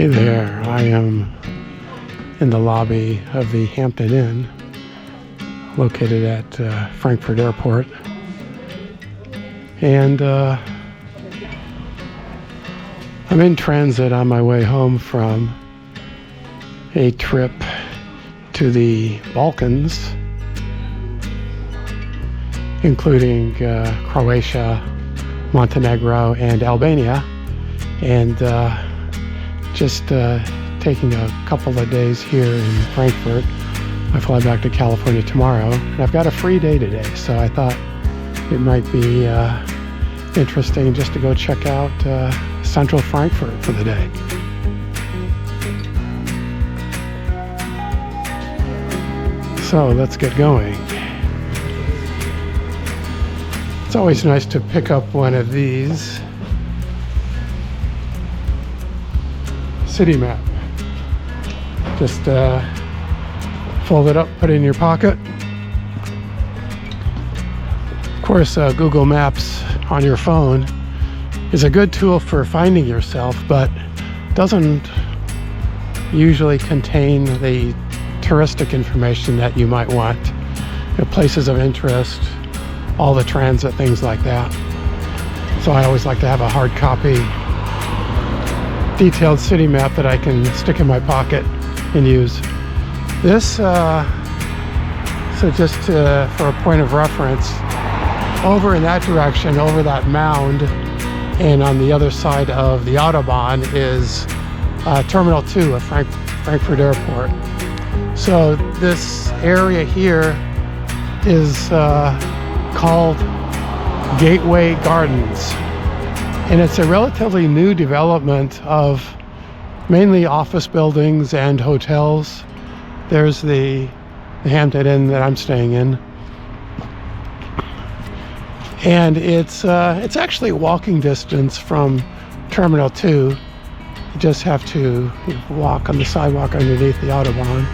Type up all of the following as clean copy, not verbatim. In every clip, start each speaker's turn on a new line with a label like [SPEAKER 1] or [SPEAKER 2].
[SPEAKER 1] Hey there, I am in the lobby of the Hampton Inn, located at Frankfurt Airport. And I'm in transit on my way home from a trip to the Balkans, including Croatia, Montenegro, and Albania. And just taking a couple of days here in Frankfurt. I fly back to California tomorrow, and I've got a free day today, so I thought it might be interesting just to go check out central Frankfurt for the day. So let's get going. It's always nice to pick up one of these. City map. Just fold it up, put it in your pocket. Of course, Google Maps on your phone is a good tool for finding yourself, but doesn't usually contain the touristic information that you might want. Places of interest, all the transit, things like that. So I always like to have a hard copy detailed city map that I can stick in my pocket and use. This, so just for a point of reference, over in that direction, over that mound, and on the other side of the Autobahn is Terminal 2 of Frankfurt Airport. So this area here is called Gateway Gardens. And it's a relatively new development of mainly office buildings and hotels. There's the Hampton Inn that I'm staying in. And it's actually walking distance from Terminal 2. You just have to walk on the sidewalk underneath the Autobahn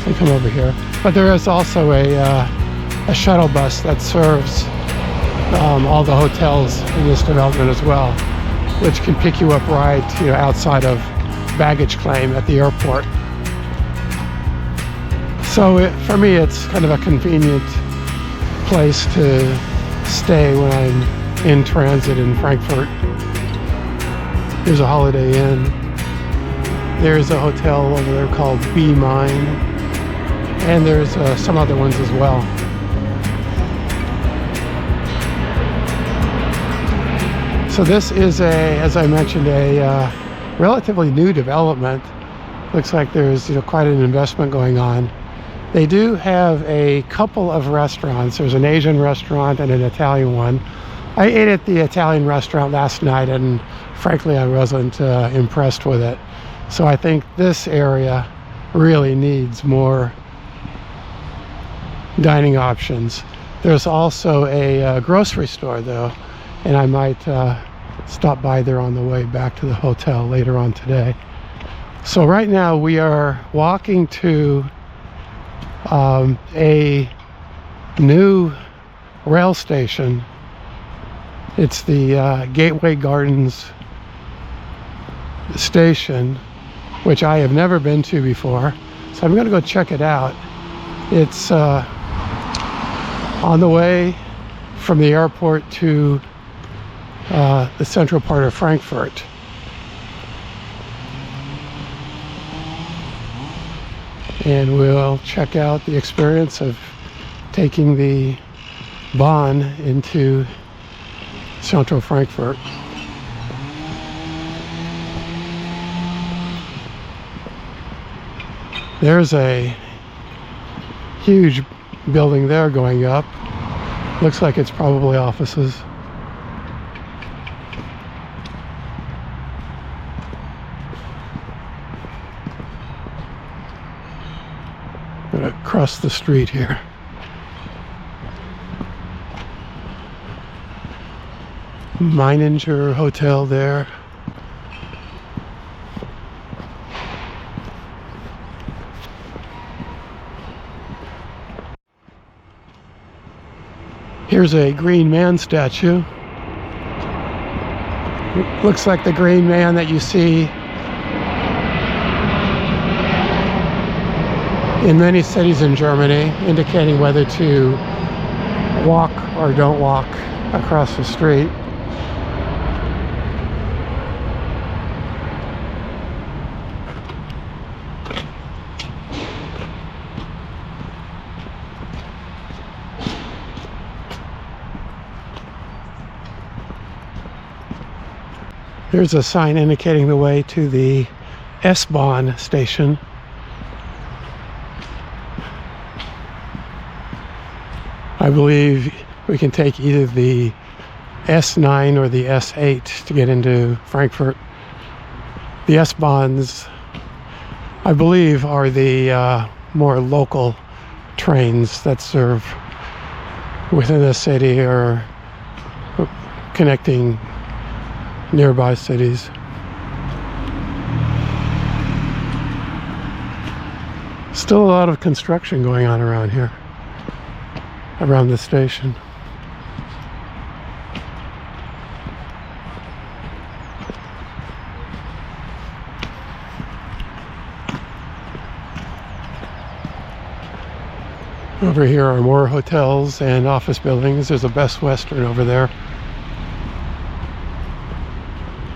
[SPEAKER 1] and come over here. But there is also a shuttle bus that serves all the hotels in this development as well, which can pick you up right outside of baggage claim at the airport. So for me, it's kind of a convenient place to stay when I'm in transit in Frankfurt. There's a Holiday Inn. There's a hotel over there called B Mine, and there's some other ones as well. So this is as I mentioned, a relatively new development. Looks like there's quite an investment going on. They do have a couple of restaurants. There's an Asian restaurant and an Italian one. I ate at the Italian restaurant last night, and frankly, I wasn't impressed with it. So I think this area really needs more dining options. There's also a grocery store though, and I might stop by there on the way back to the hotel later on today. So right now we are walking to a new rail station. It's the Gateway Gardens station, which I have never been to before. So I'm going to go check it out. It's on the way from the airport to the central part of Frankfurt. And we'll check out the experience of taking the Bahn into central Frankfurt. There's a huge building there going up. Looks like it's probably offices. Across the street here. Meininger Hotel there. Here's a green man statue. It looks like the green man that you see in many cities in Germany, indicating whether to walk or don't walk across the street. Here's a sign indicating the way to the S-Bahn station. I believe we can take either the S9 or the S8 to get into Frankfurt. The S-Bahns, I believe, are the more local trains that serve within the city or connecting nearby cities. Still a lot of construction going on around here, around the station. Over here are more hotels and office buildings. There's a Best Western over there.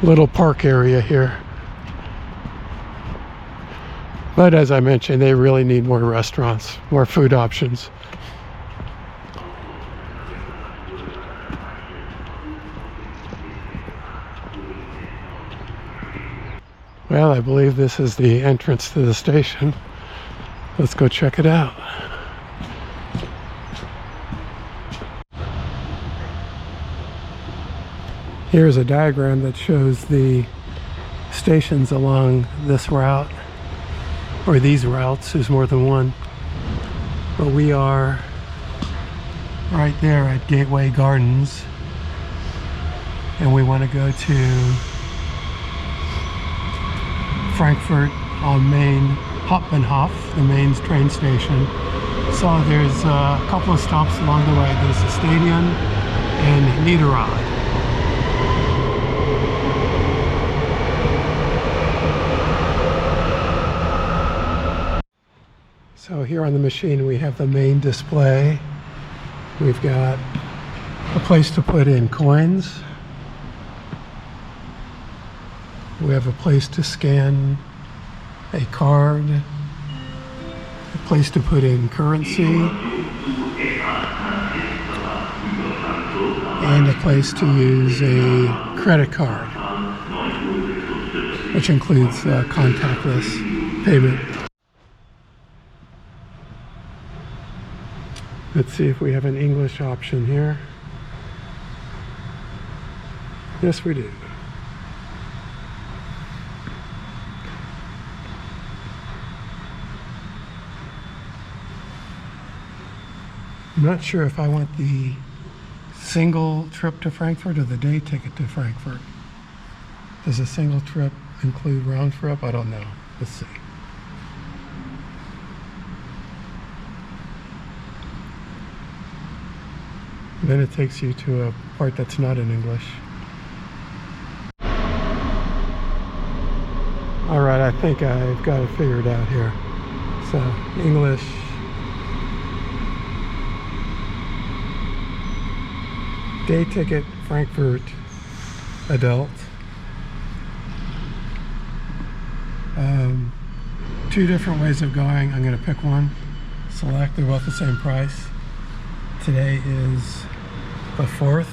[SPEAKER 1] Little park area here. But as I mentioned, they really need more restaurants, more food options. Well, I believe this is the entrance to the station. Let's go check it out. Here's a diagram that shows the stations along this route, or these routes. There's more than one. But we are right there at Gateway Gardens, and we want to go to Frankfurt on Main Hauptbahnhof, the main train station. So there's a couple of stops along the way. There's the Stadion and Niederrad. So here on the machine we have the main display. We've got a place to put in coins. We have a place to scan a card, a place to put in currency, and a place to use a credit card, which includes contactless payment. Let's see if we have an English option here. Yes, we do. I'm not sure if I want the single trip to Frankfurt or the day ticket to Frankfurt. Does a single trip include round trip? I don't know. Let's see. Then it takes you to a part that's not in English. All right, I think I've got it figured out here. So, English. Day ticket, Frankfurt, adult. Two different ways of going. I'm going to pick one. Select. They're both the same price. Today is the 4th.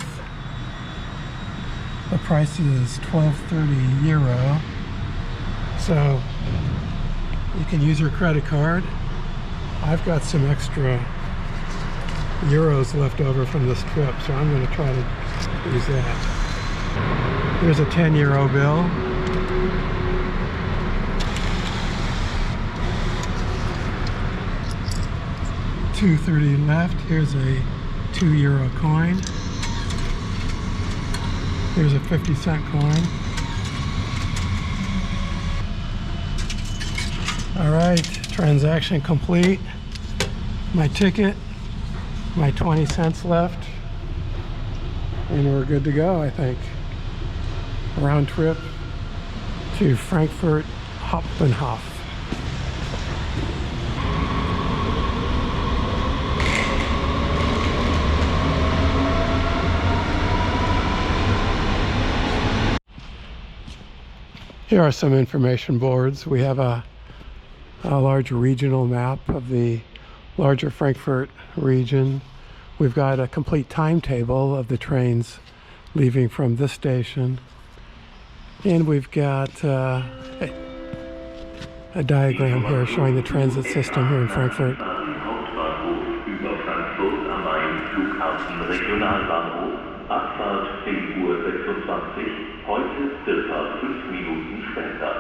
[SPEAKER 1] The price is €12.30. So you can use your credit card. I've got some extra euros left over from this trip, so I'm going to try to use that. Here's a €10 bill. €2.30 left. Here's a €2 coin. Here's a 50-cent coin. All right, transaction complete. My ticket, my 20 cents left, and we're good to go, I think. Round trip to Frankfurt Hauptbahnhof. Here are some information boards. We have a large regional map of the larger Frankfurt region. We've got a complete timetable of the trains leaving from this station. And we've got a diagram here showing the transit system here in Frankfurt.
[SPEAKER 2] Abfahrt 10:26 Uhr, heute circa 5 Minuten später.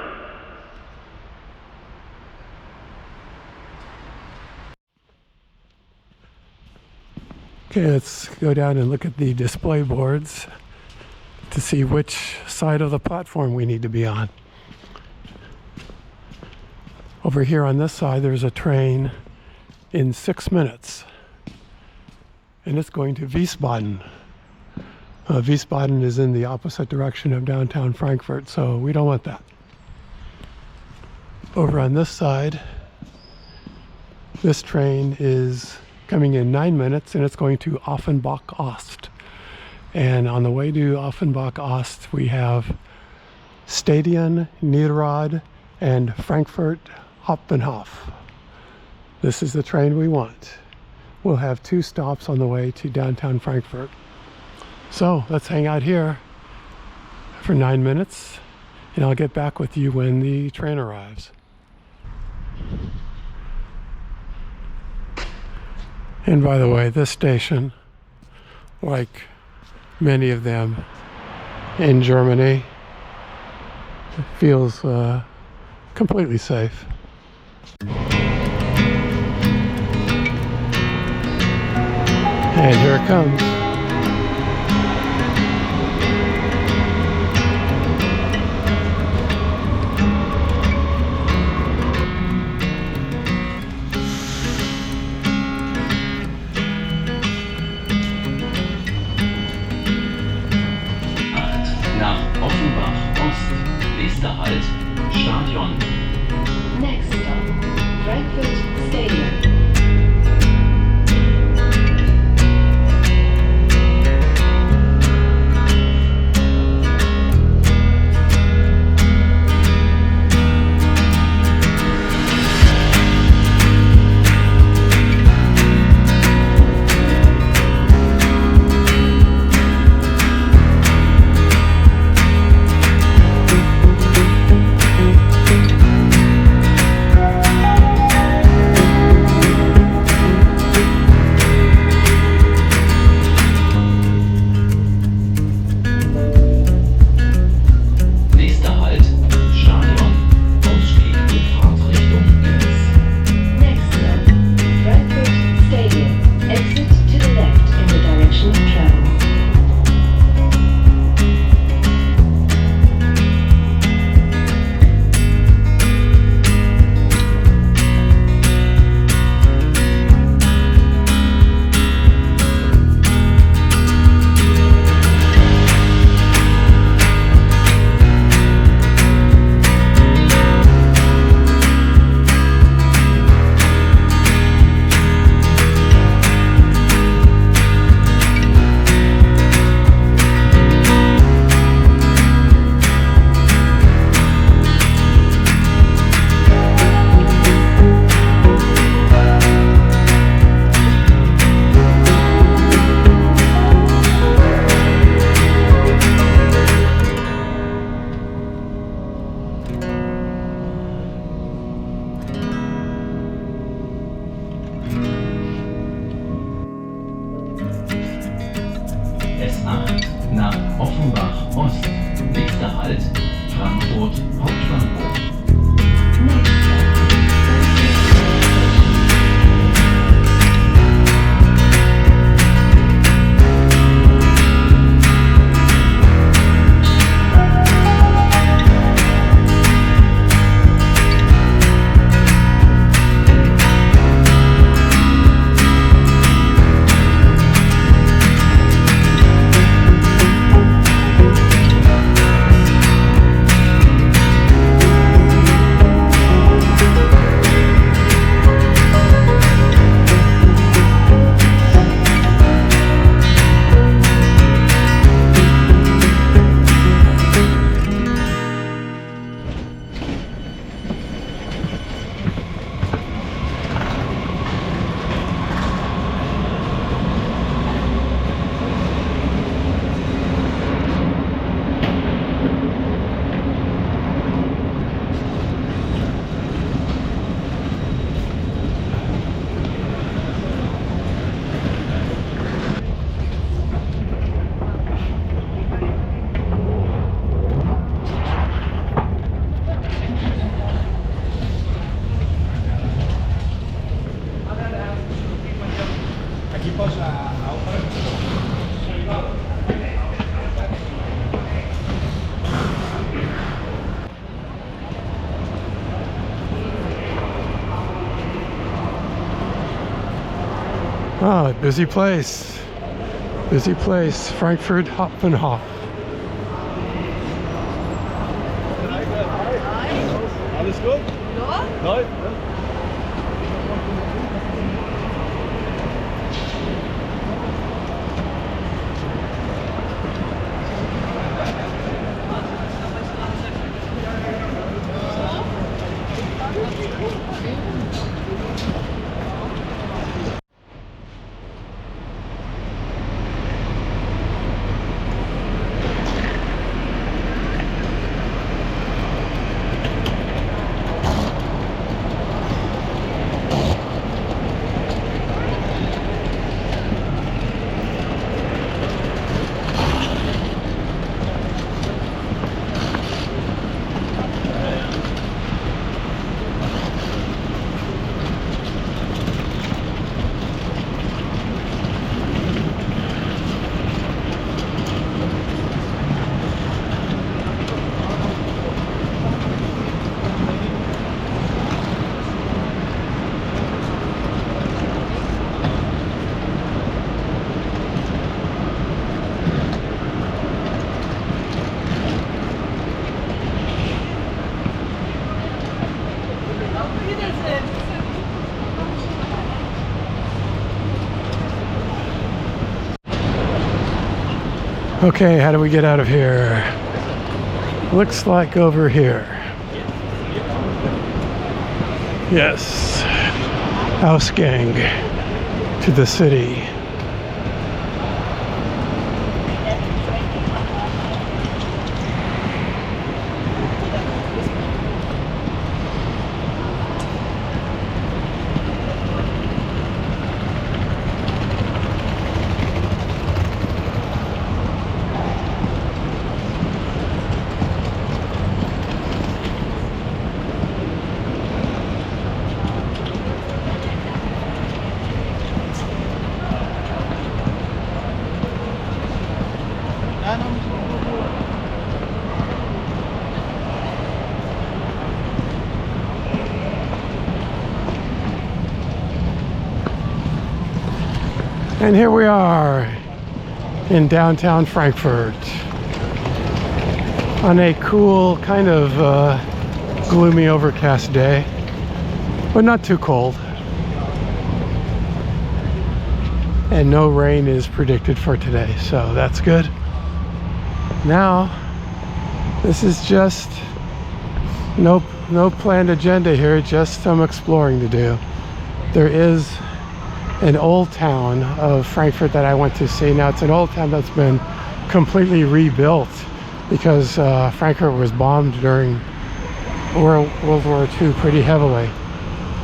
[SPEAKER 1] Okay, let's go down and look at the display boards to see which side of the platform we need to be on. Over here on this side, there's a train in 6 minutes, and it's going to Wiesbaden. Wiesbaden is in the opposite direction of downtown Frankfurt, so we don't want that. Over on this side, this train is coming in 9 minutes, and it's going to Offenbach Ost. And on the way to Offenbach Ost, we have Stadion, Niederrad, and Frankfurt Hauptbahnhof. This is the train we want. We'll have 2 stops on the way to downtown Frankfurt. So let's hang out here for 9 minutes, and I'll get back with you when the train arrives. And by the way, this station, like many of them in Germany, feels completely safe. And here it comes.
[SPEAKER 2] Nach Offenbach Ost. Nächster Halt, Stadion.
[SPEAKER 3] Next stop, Frankfurt.
[SPEAKER 1] Oh, busy place. Busy place. Frankfurt Hauptbahnhof.
[SPEAKER 4] Alles gut?
[SPEAKER 5] Ja?
[SPEAKER 4] Nein?
[SPEAKER 1] Okay, how do we get out of here? Looks like over here. Yes. Ausgang to the city. And here we are in downtown Frankfurt on a cool, kind of gloomy, overcast day, but not too cold. And no rain is predicted for today, so that's good. Now, this is just no planned agenda here, just some exploring to do. There is an old town of Frankfurt that I went to see. Now, it's an old town that's been completely rebuilt because Frankfurt was bombed during World War II pretty heavily.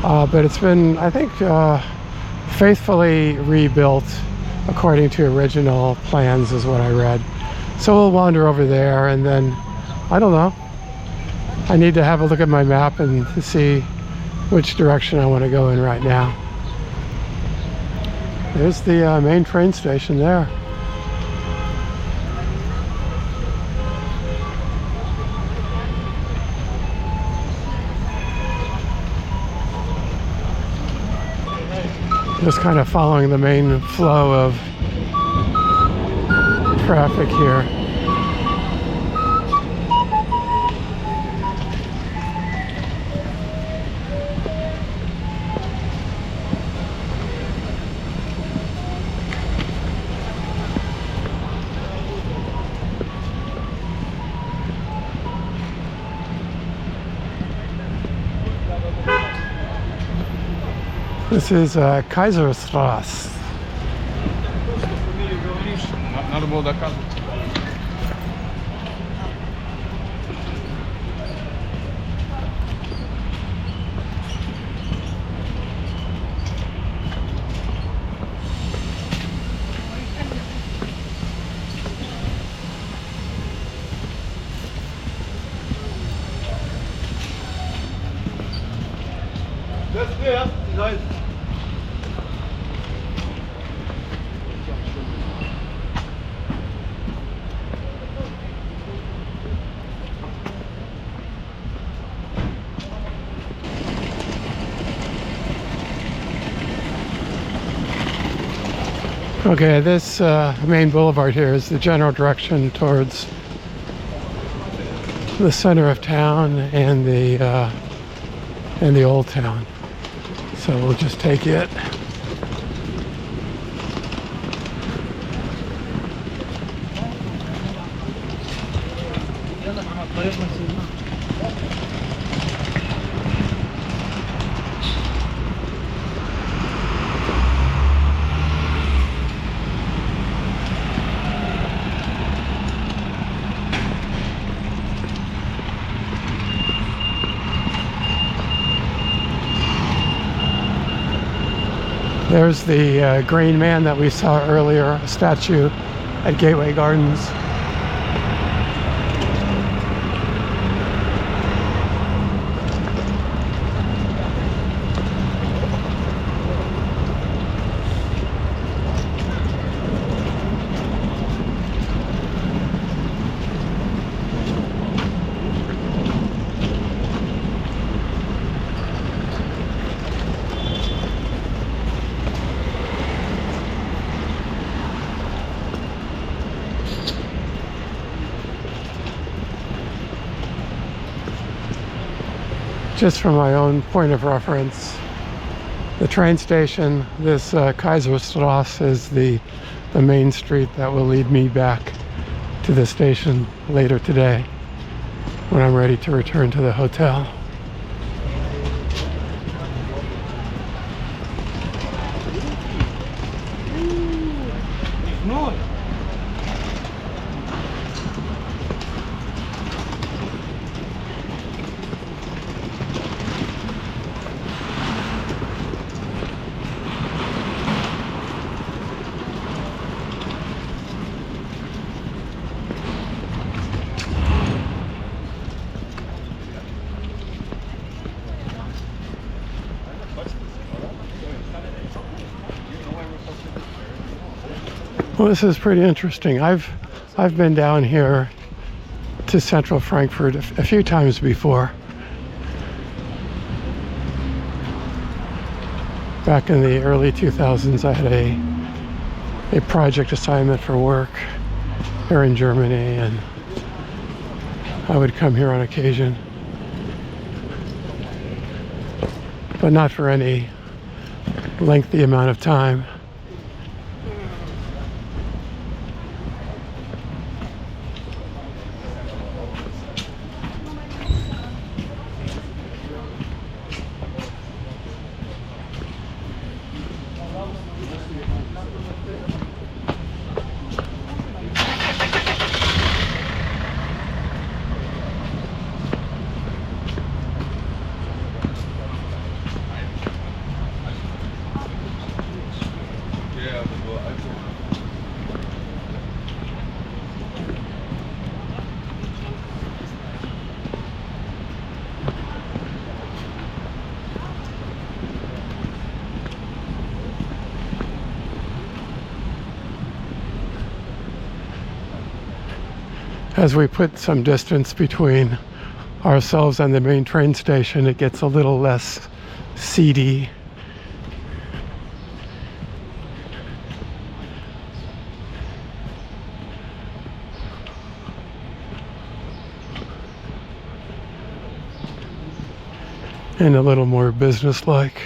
[SPEAKER 1] But it's been, I think, faithfully rebuilt according to original plans is what I read. So we'll wander over there, and then, I don't know, I need to have a look at my map and to see which direction I want to go in right now. There's the main train station there. Just kind of following the main flow of traffic here. This is Kaiserstraße.
[SPEAKER 4] Надо было доказывать.
[SPEAKER 1] Okay, this main boulevard here is the general direction towards the center of town and the old town. So we'll just take it. There's the Green Man that we saw earlier, a statue at Gateway Gardens. Just from my own point of reference, the train station, this Kaiserstrasse is the main street that will lead me back to the station later today when I'm ready to return to the hotel. Well, this is pretty interesting. I've been down here to central Frankfurt a few times before. Back in the early 2000s, I had a project assignment for work here in Germany, and I would come here on occasion, but not for any lengthy amount of time. As we put some distance between ourselves and the main train station, it gets a little less seedy. And a little more businesslike.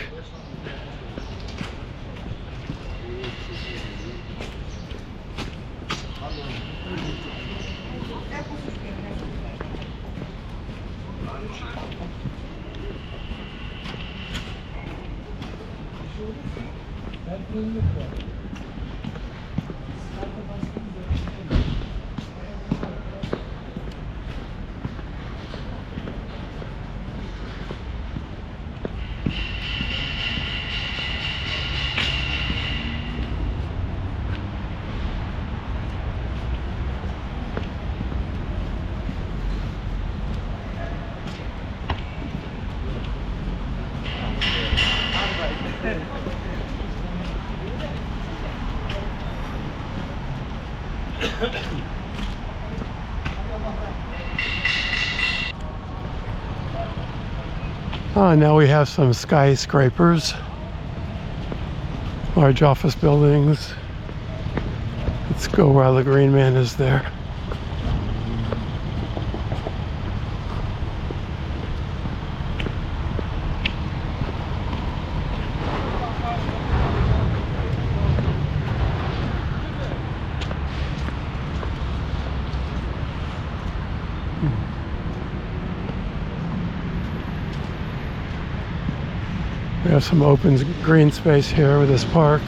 [SPEAKER 1] Now we have some skyscrapers, large office buildings. Let's go while the green man is there. We have some open green space here with this park.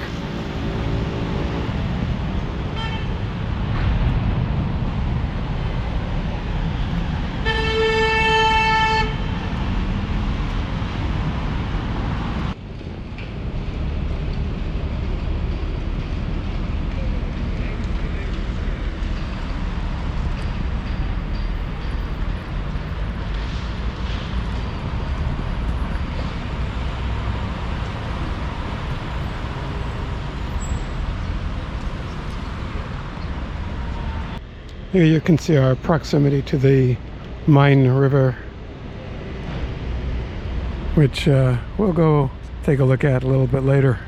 [SPEAKER 1] Here you can see our proximity to the Main River, which we'll go take a look at a little bit later.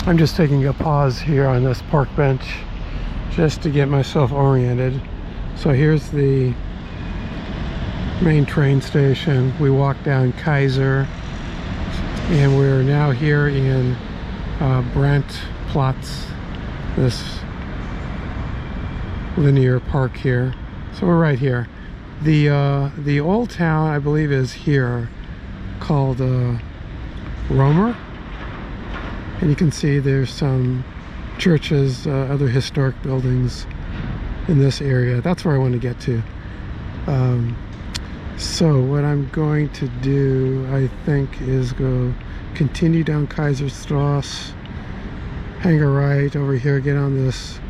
[SPEAKER 1] I'm just taking a pause here on this park bench just to get myself oriented. So here's the main train station. We walked down Kaiser and we're now here in Brandtplatz, this linear park here. So we're right here. The old town, I believe, is here, called Romer, and you can see there's some churches, other historic buildings in this area. That's where I want to get to. So what I'm going to do, I think, is go continue down Kaiserstrasse, hang a right over here, get on this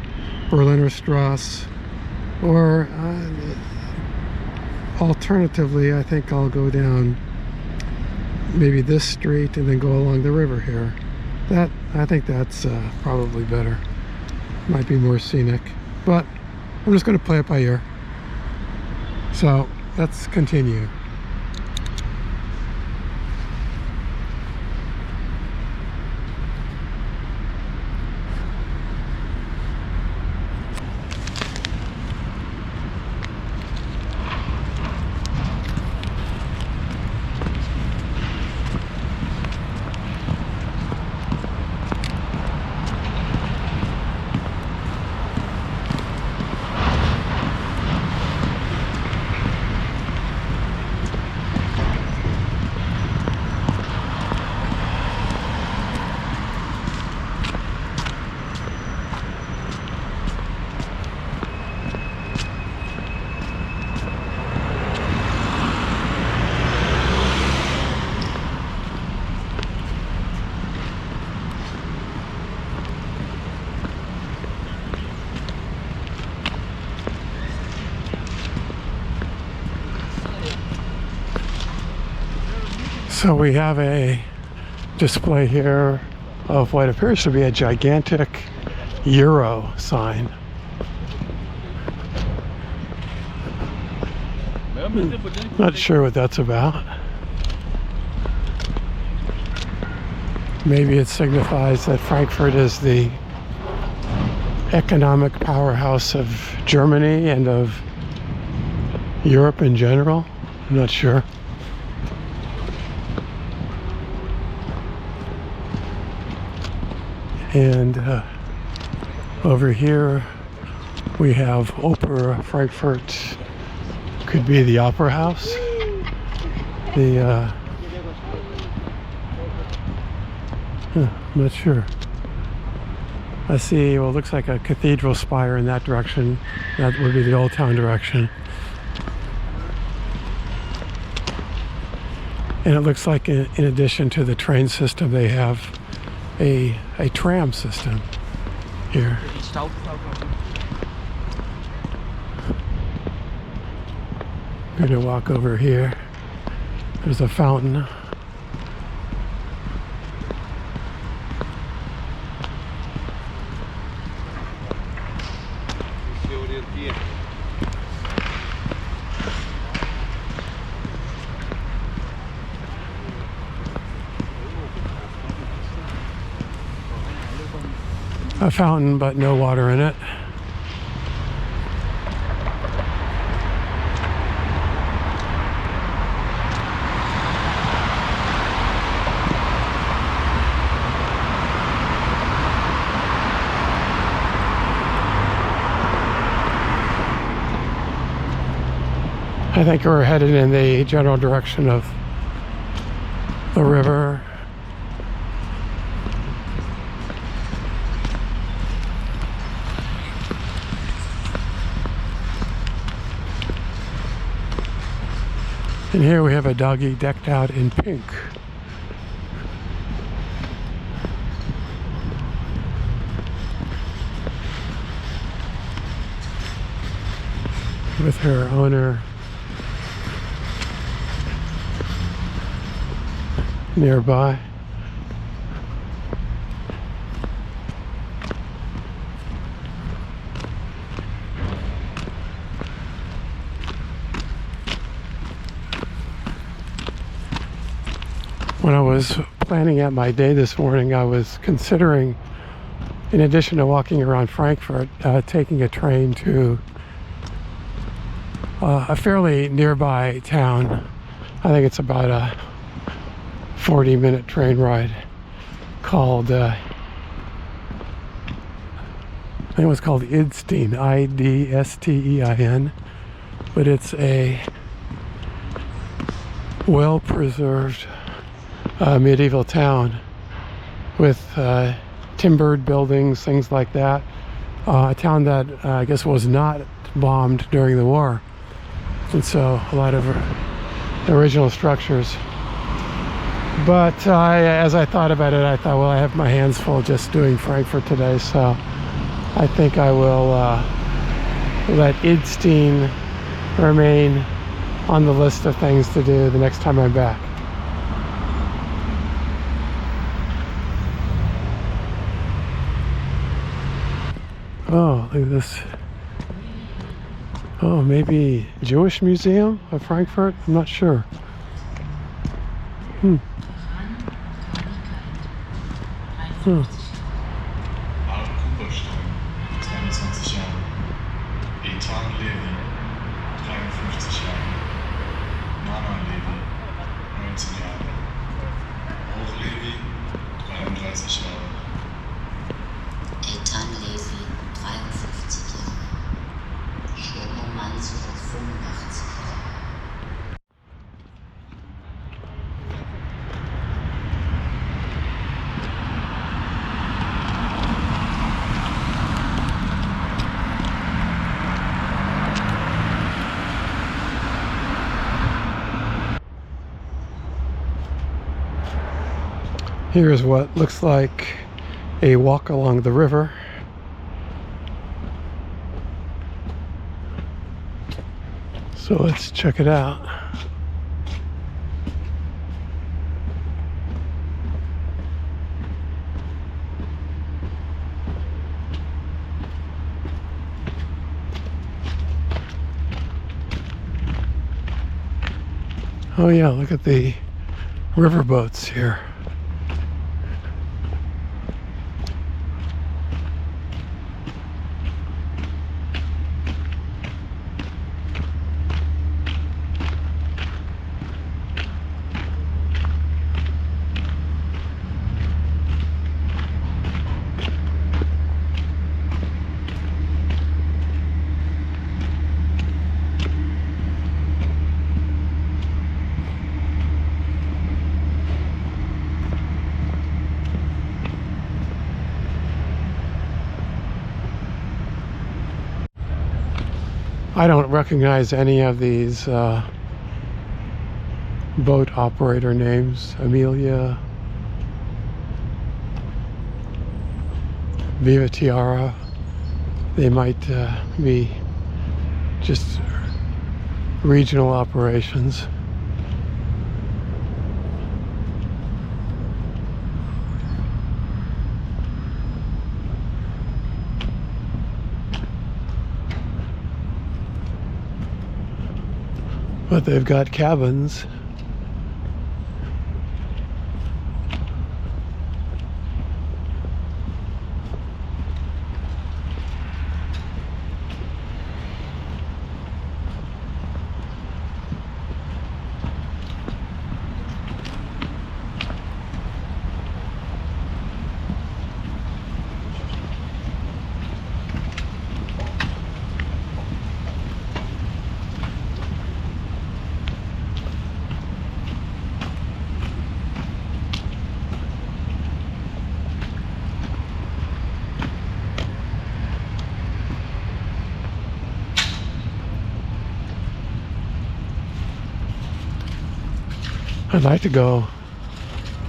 [SPEAKER 1] Berliner Strasse, or alternatively, I think I'll go down maybe this street and then go along the river here. I think that's probably better. Might be more scenic, but I'm just going to play it by ear. So let's continue. So we have a display here of what appears to be a gigantic Euro sign. Not sure what that's about. Maybe it signifies that Frankfurt is the economic powerhouse of Germany and of Europe in general. I'm not sure. And over here we have Oper Frankfurt. Could be the opera house. I'm not sure. I see, well, it looks like a cathedral spire in that direction. That would be the Old Town direction. And it looks like in addition to the train system, they have a tram system here. I'm gonna walk over here. There's a fountain. a fountain, but no water in it. I think we're headed in the general direction of the river. And here we have a doggy decked out in pink. With her owner nearby. When I was planning out my day this morning, I was considering, in addition to walking around Frankfurt, taking a train to a fairly nearby town. I think it's about a 40-minute train ride called, I think it was called Idstein, I-D-S-T-E-I-N, but it's a well-preserved medieval town with timbered buildings, things like that. A town that I guess was not bombed during the war, and so a lot of original structures. But as I thought about it, I thought, well, I have my hands full just doing Frankfurt today, so I think I will let Idstein remain on the list of things to do the next time I'm back. Oh, look at this. Oh, maybe Jewish Museum of Frankfurt? I'm not sure.
[SPEAKER 5] Arkenburgstein, 22 Jahre. Ethan Levi, 53 Jahre. Nana Levi, 19 Jahre. Hoch Levi, 33 Jahre.
[SPEAKER 6] Ethan Levi, 53 Jahre. Schlomo Mansur, 85 Jahre.
[SPEAKER 1] Here's what looks like a walk along the river. So let's check it out. Oh yeah, look at the river boats here. I don't recognize any of these boat operator names. Amelia, Viva Tiara. They might be just regional operations. But they've got cabins. I'd like to go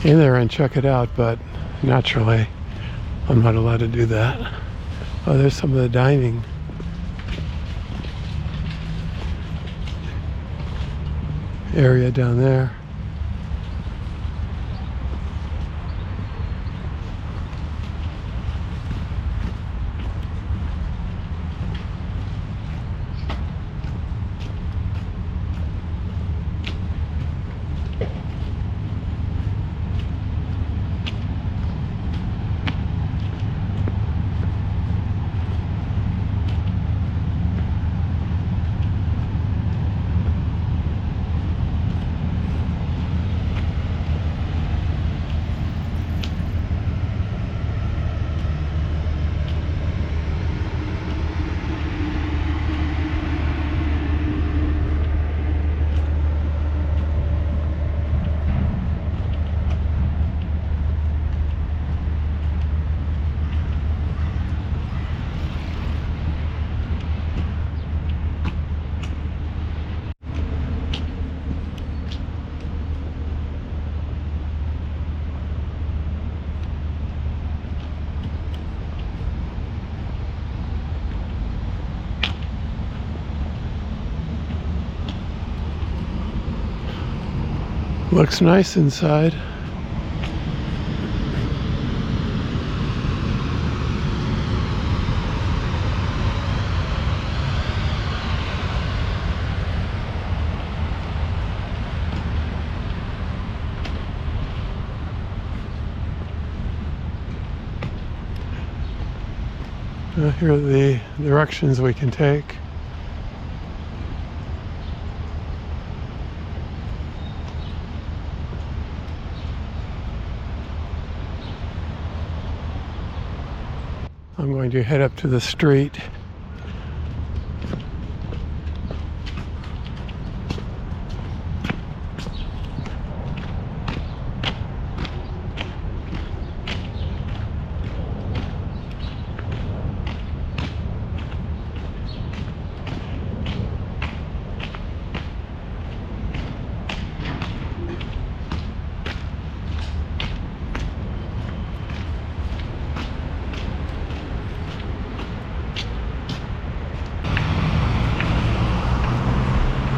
[SPEAKER 1] in there and check it out, but naturally I'm not allowed to do that. Oh, there's some of the dining. Area down there. Looks nice inside. Here are the directions we can take. I'm going to head up to the street.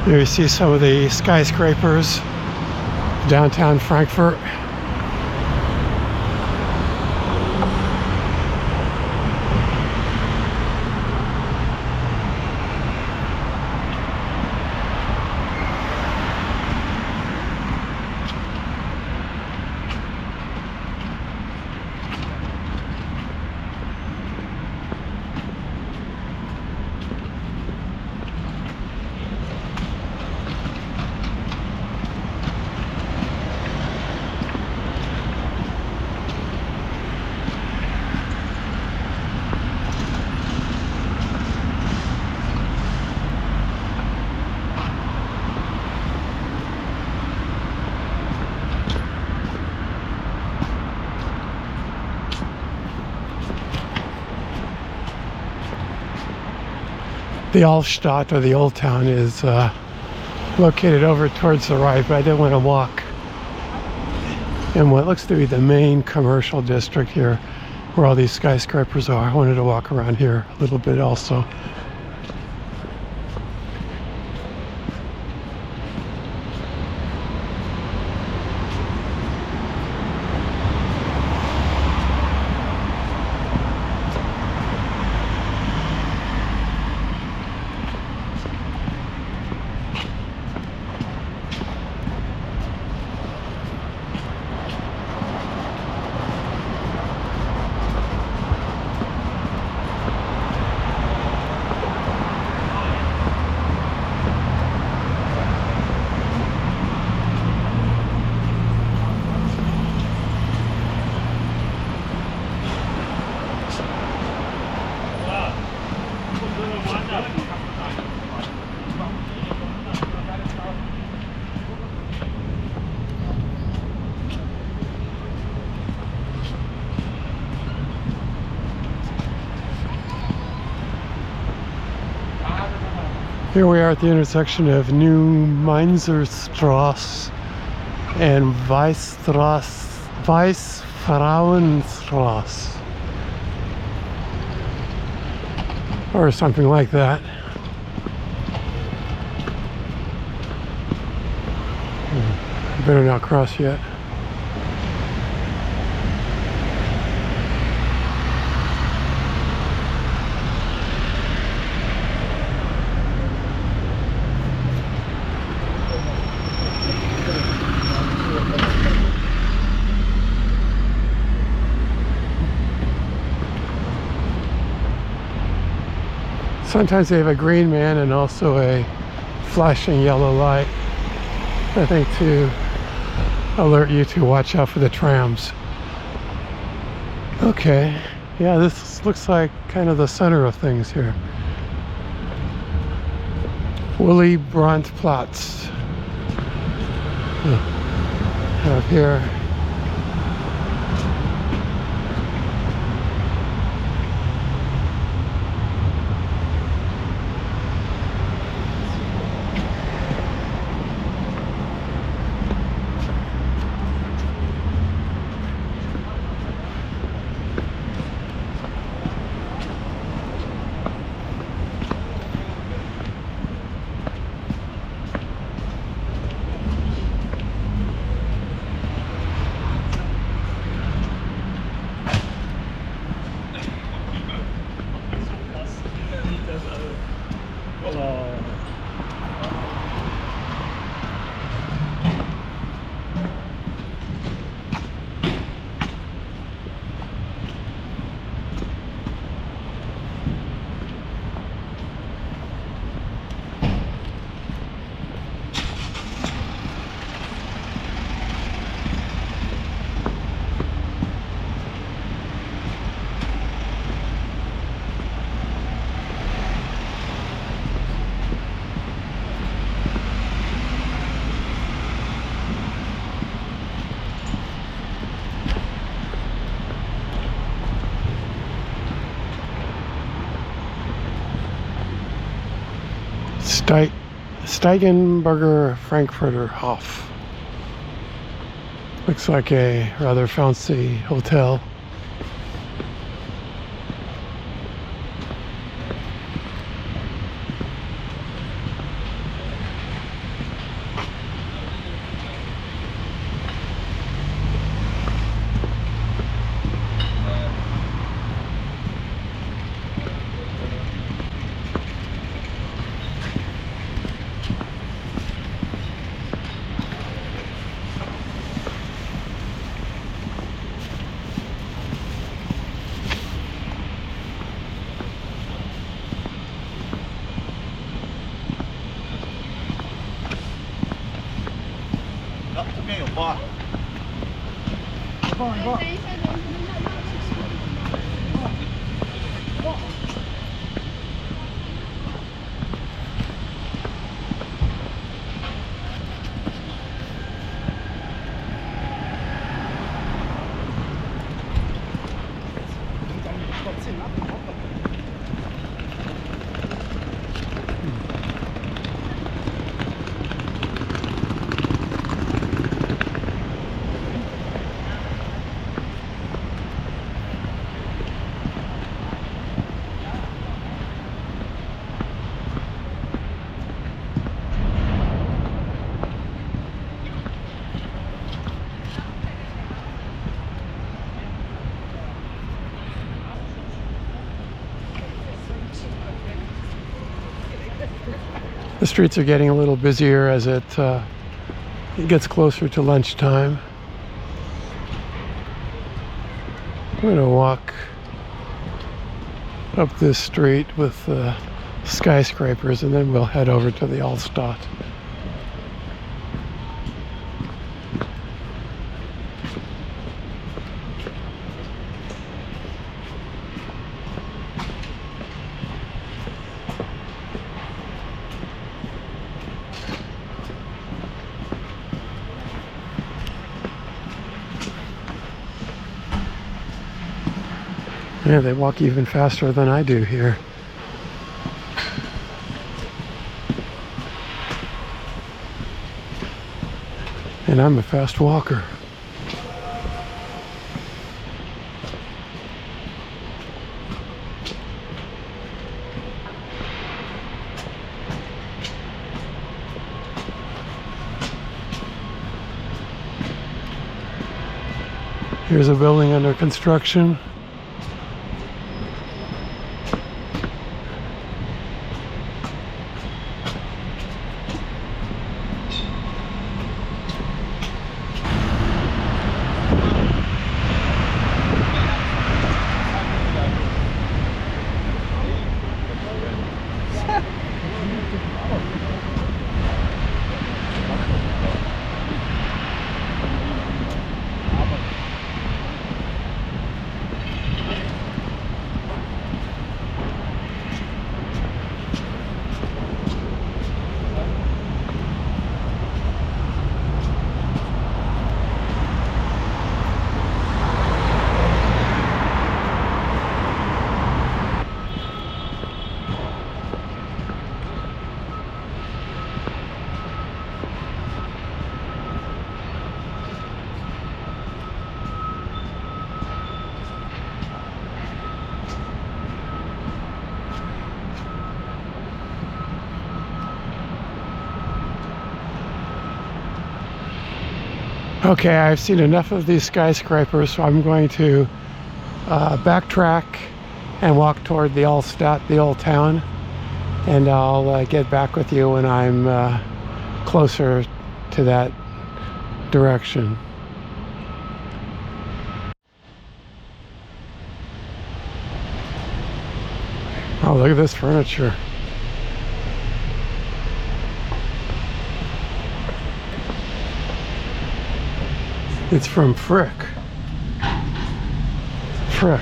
[SPEAKER 1] Here you see some of the skyscrapers, downtown Frankfurt. The Altstadt, or the Old Town, is located over towards the right, but I didn't want to walk in what looks to be the main commercial district here, where all these skyscrapers are. I wanted to walk around here a little bit also. Here we are at the intersection of New Mainzerstrasse and Weißfrauenstraße, or something like that. Better not cross yet. Sometimes they have a green man and also a flashing yellow light, I think, to alert you to watch out for the trams. Okay, yeah, this looks like kind of the center of things here. Willy Brandt Platz. Up here. Steigenberger Frankfurter Hof. Looks like a rather fancy hotel. The streets are getting a little busier as it gets closer to lunchtime. I'm going to walk up this street with skyscrapers, and then we'll head over to the Altstadt. Yeah, they walk even faster than I do here. And I'm a fast walker. Here's a building under construction. Okay, I've seen enough of these skyscrapers, so I'm going to backtrack and walk toward the Altstadt, the old town, and I'll get back with you when I'm closer to that direction. Oh, look at this furniture. It's from Frick. Frick.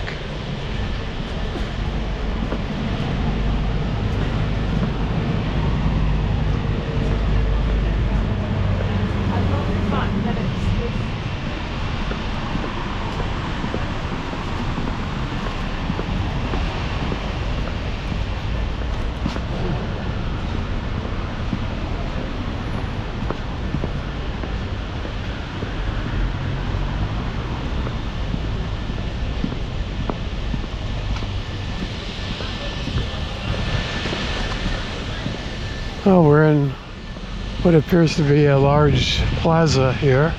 [SPEAKER 1] Oh, we're in what appears to be a large plaza here.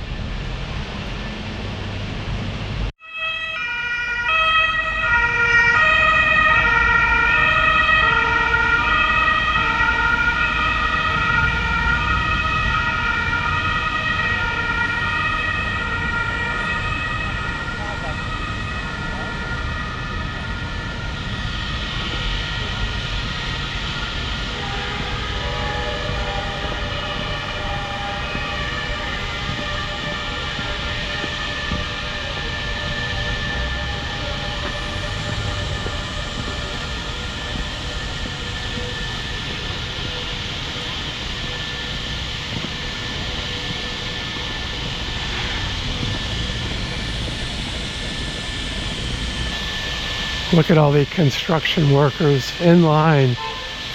[SPEAKER 1] Look at all the construction workers in line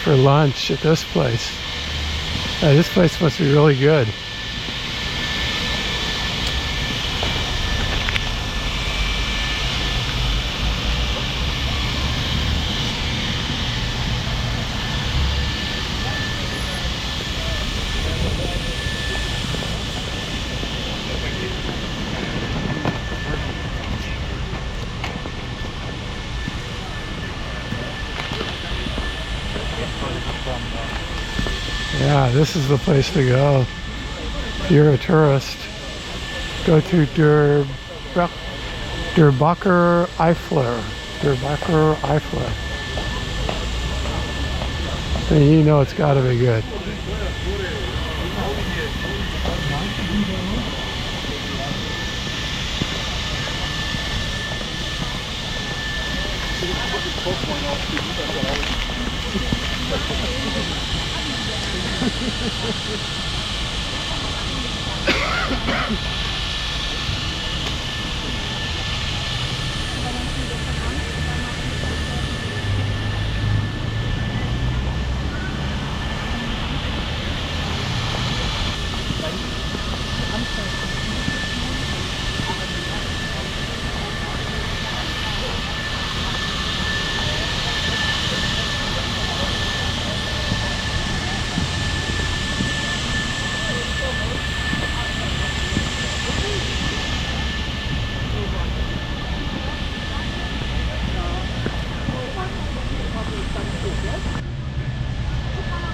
[SPEAKER 1] for lunch at this place. This place must be really good. Yeah, this is the place to go. If you're a tourist, go to Der Bacher Eifler. Der Bacher Eifler. And you know it's got to be good.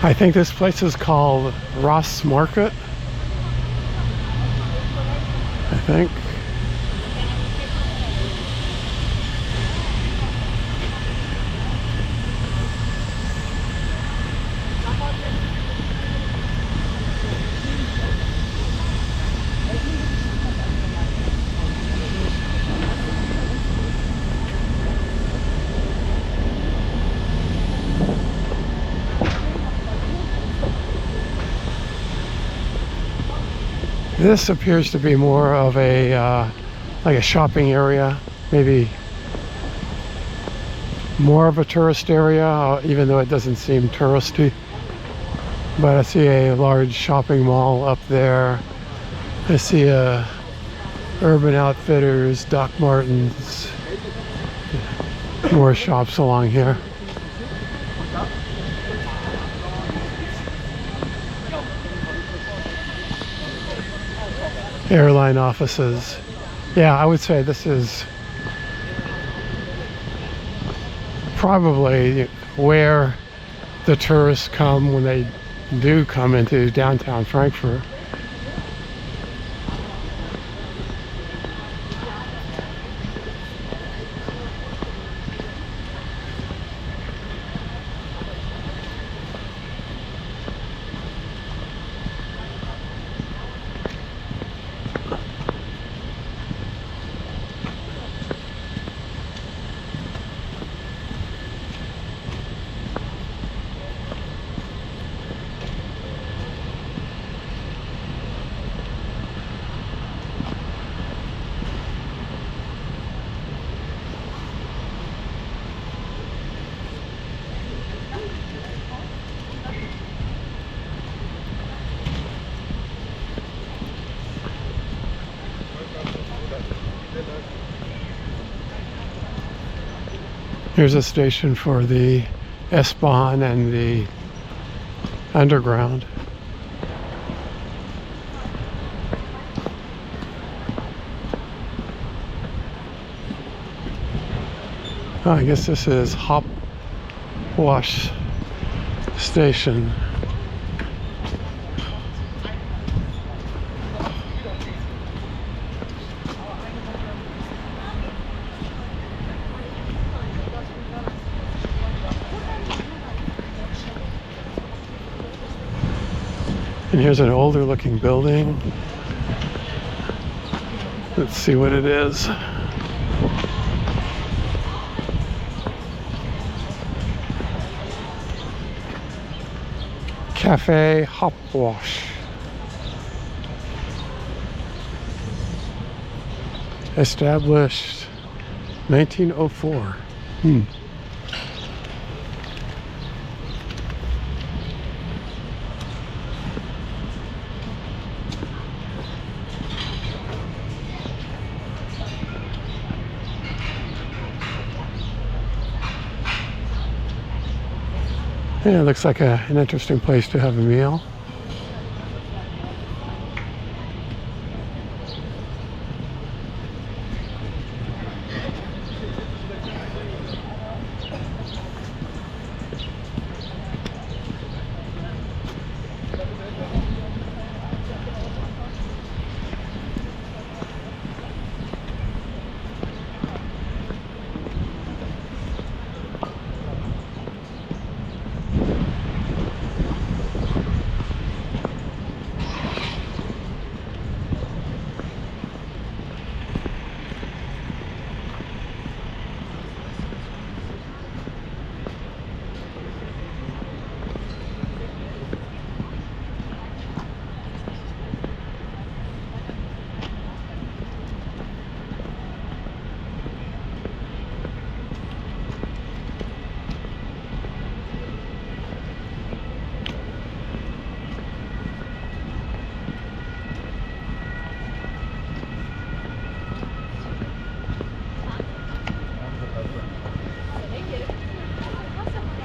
[SPEAKER 1] I think this place is called Ross Market. I think. This appears to be more of a like a shopping area, maybe more of a tourist area, even though it doesn't seem touristy. But I see a large shopping mall up there. I see a Urban Outfitters, Doc Martens, more shops along here. Airline offices. Yeah, I would say this is probably where the tourists come when they do come into downtown Frankfurt. Here's a station for the S-Bahn and the Underground. Oh, I guess this is Hop Wash Station. And here's an older looking building. Let's see what it is. Cafe Hop Wash. Established 1904. Yeah, it looks like an interesting place to have a meal.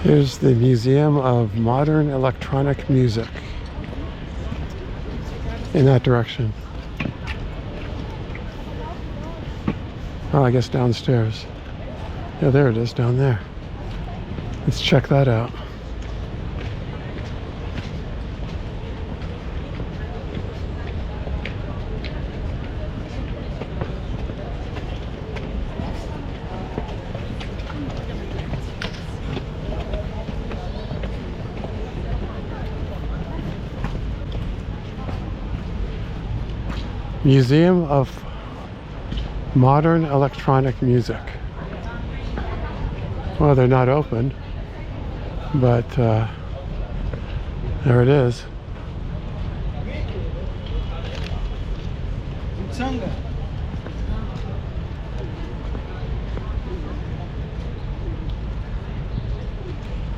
[SPEAKER 1] Here's the Museum of Modern Electronic Music. In that direction. Oh, I guess downstairs. Yeah, there it is down there. Let's check that out. Museum of Modern Electronic Music. Well, they're not open, but there it is.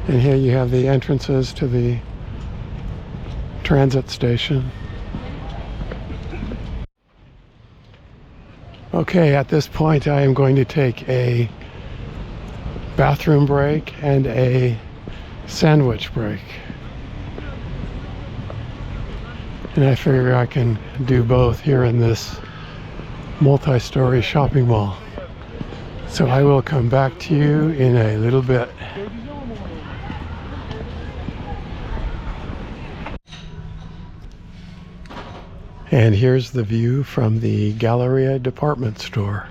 [SPEAKER 1] And here you have the entrances to the transit station. Okay, at this point I am going to take a bathroom break and a sandwich break. And I figure I can do both here in this multi-story shopping mall. So I will come back to you in a little bit. And here's the view from the Galleria department store.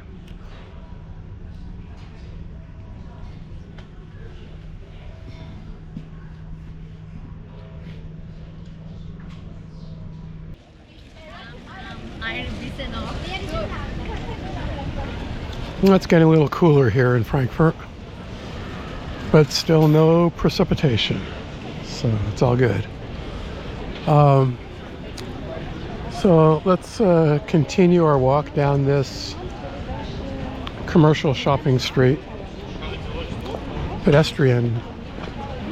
[SPEAKER 1] Well, it's getting a little cooler here in Frankfurt, but still no precipitation, so it's all good. So let's continue our walk down this commercial shopping street, pedestrian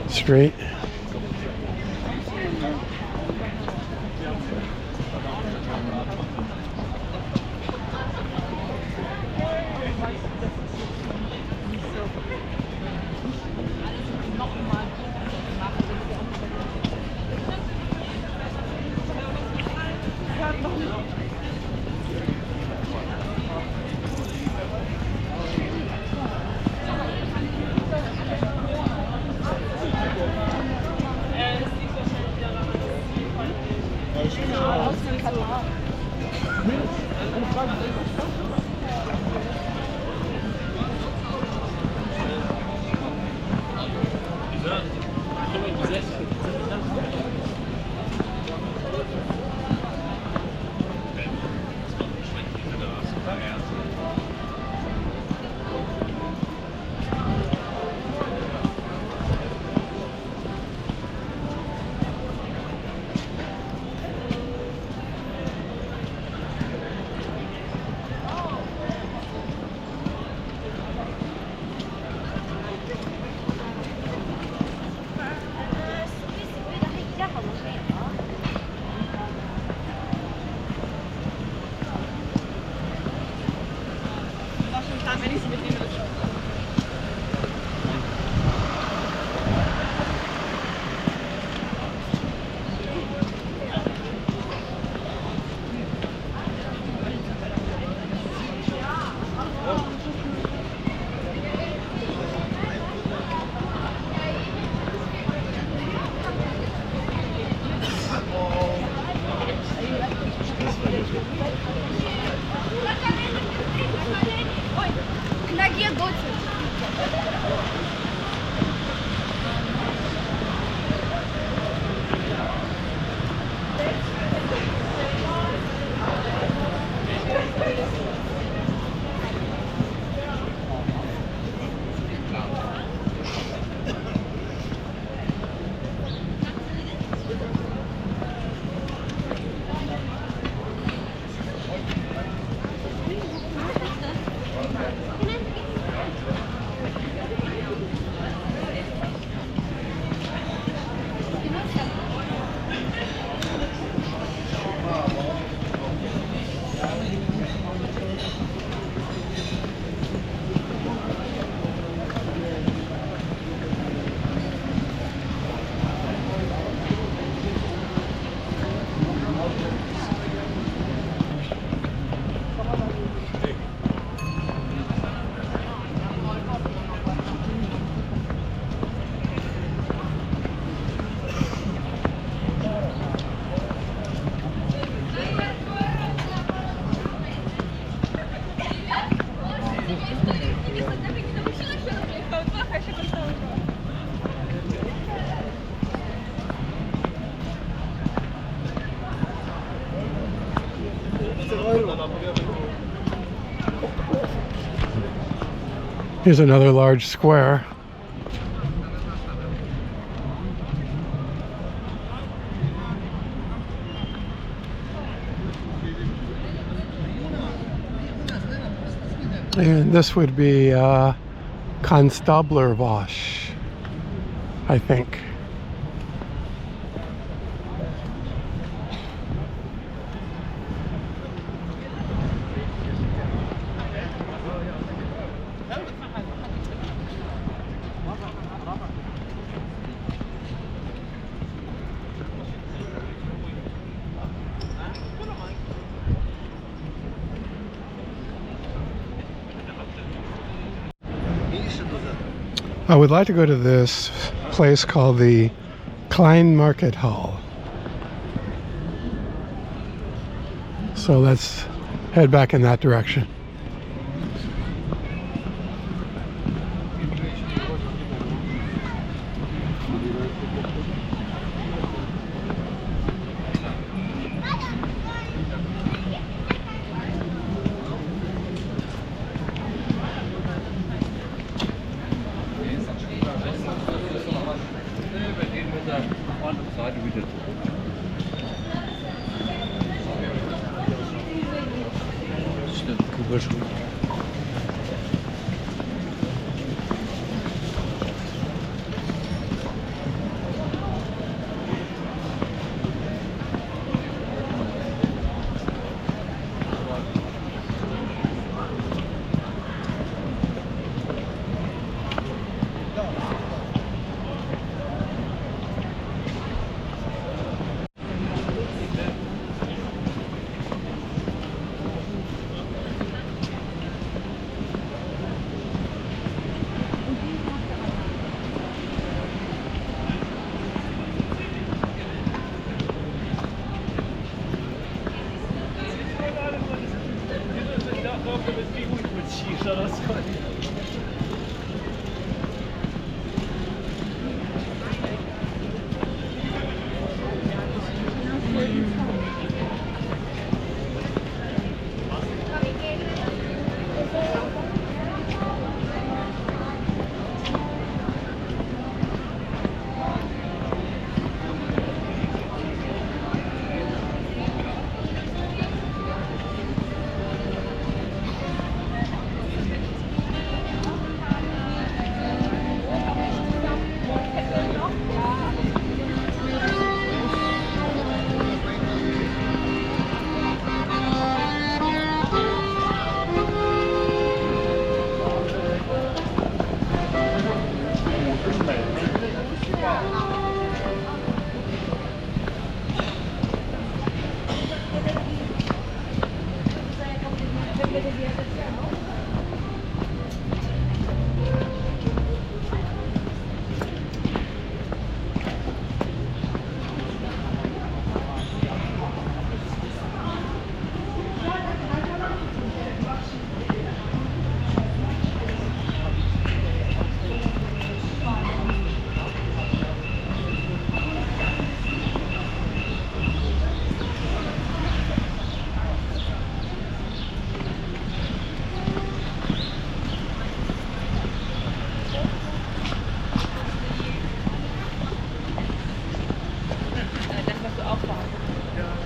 [SPEAKER 1] street. Here's another large square. And this would be Konstablerwasch, I think. I would like to go to this place called the Kleinmarkthalle. So let's head back in that direction.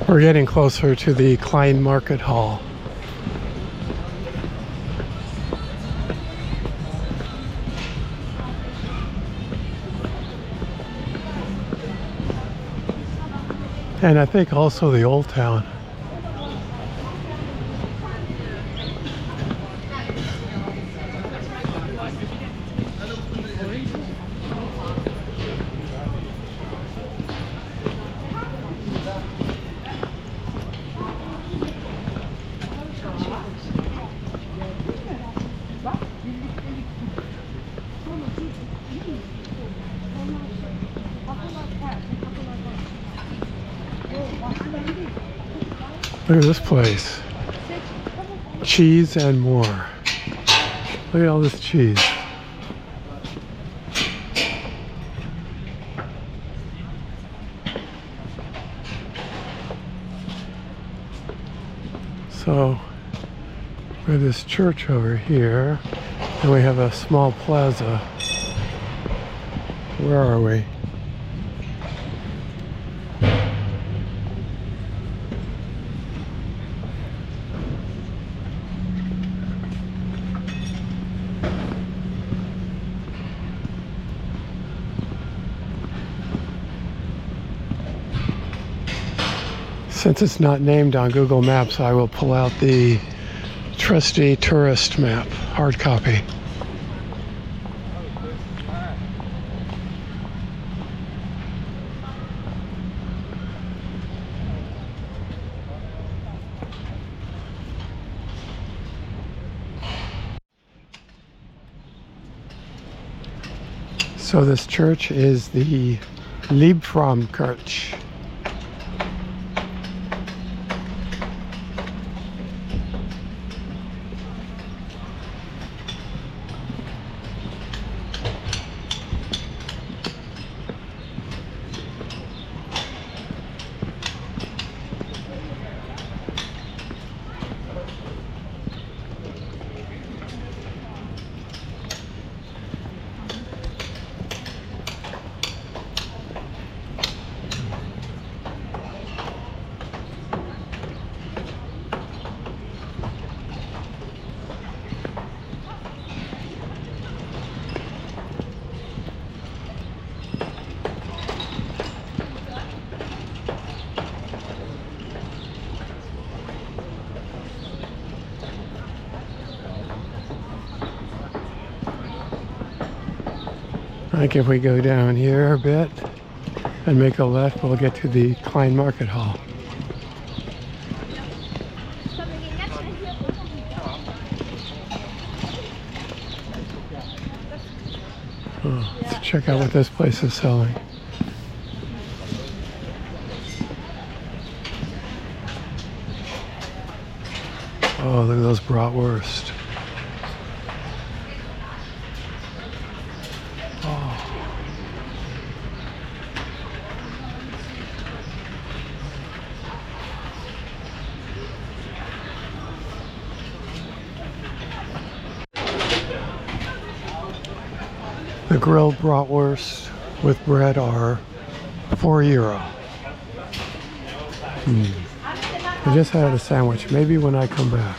[SPEAKER 1] We're getting closer to the Kleinmarkthalle. And I think also the Old Town. Look at this place. Cheese and more. Look at all this cheese. So, we have this church over here. And we have a small plaza. Where are we? Since it's not named on Google Maps, I will pull out the trusty tourist map, hard copy. So this church is the Riverfront. I think if we go down here a bit and make a left, we'll get to the Kleinmarkthalle. Oh, let's check out what this place is selling. Oh, look at those bratwurst. The grilled bratwurst with bread are €4. I just had a sandwich. Maybe when I come back.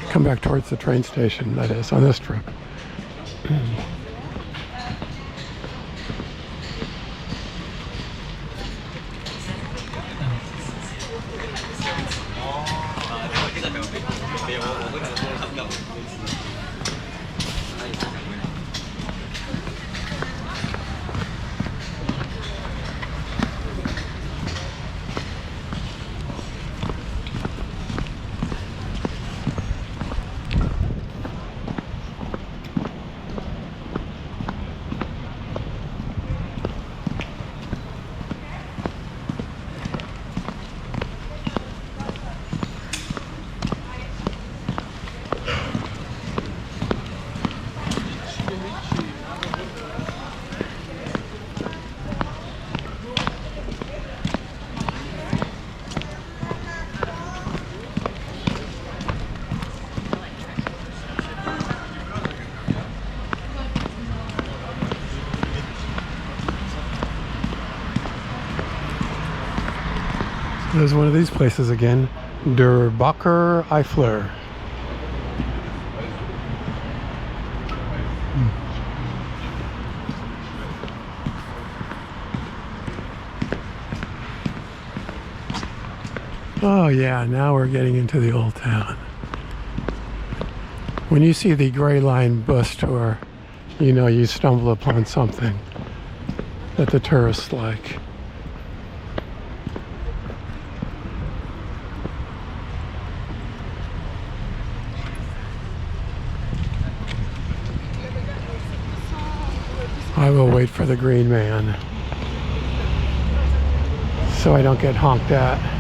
[SPEAKER 1] Come back towards the train station, that is, on this trip. There's one of these places again, Der Bacher Eifler. Oh yeah, now we're getting into the old town. When you see the Gray Line bus tour, you know you stumble upon something that the tourists like. I will wait for the green man so I don't get honked at.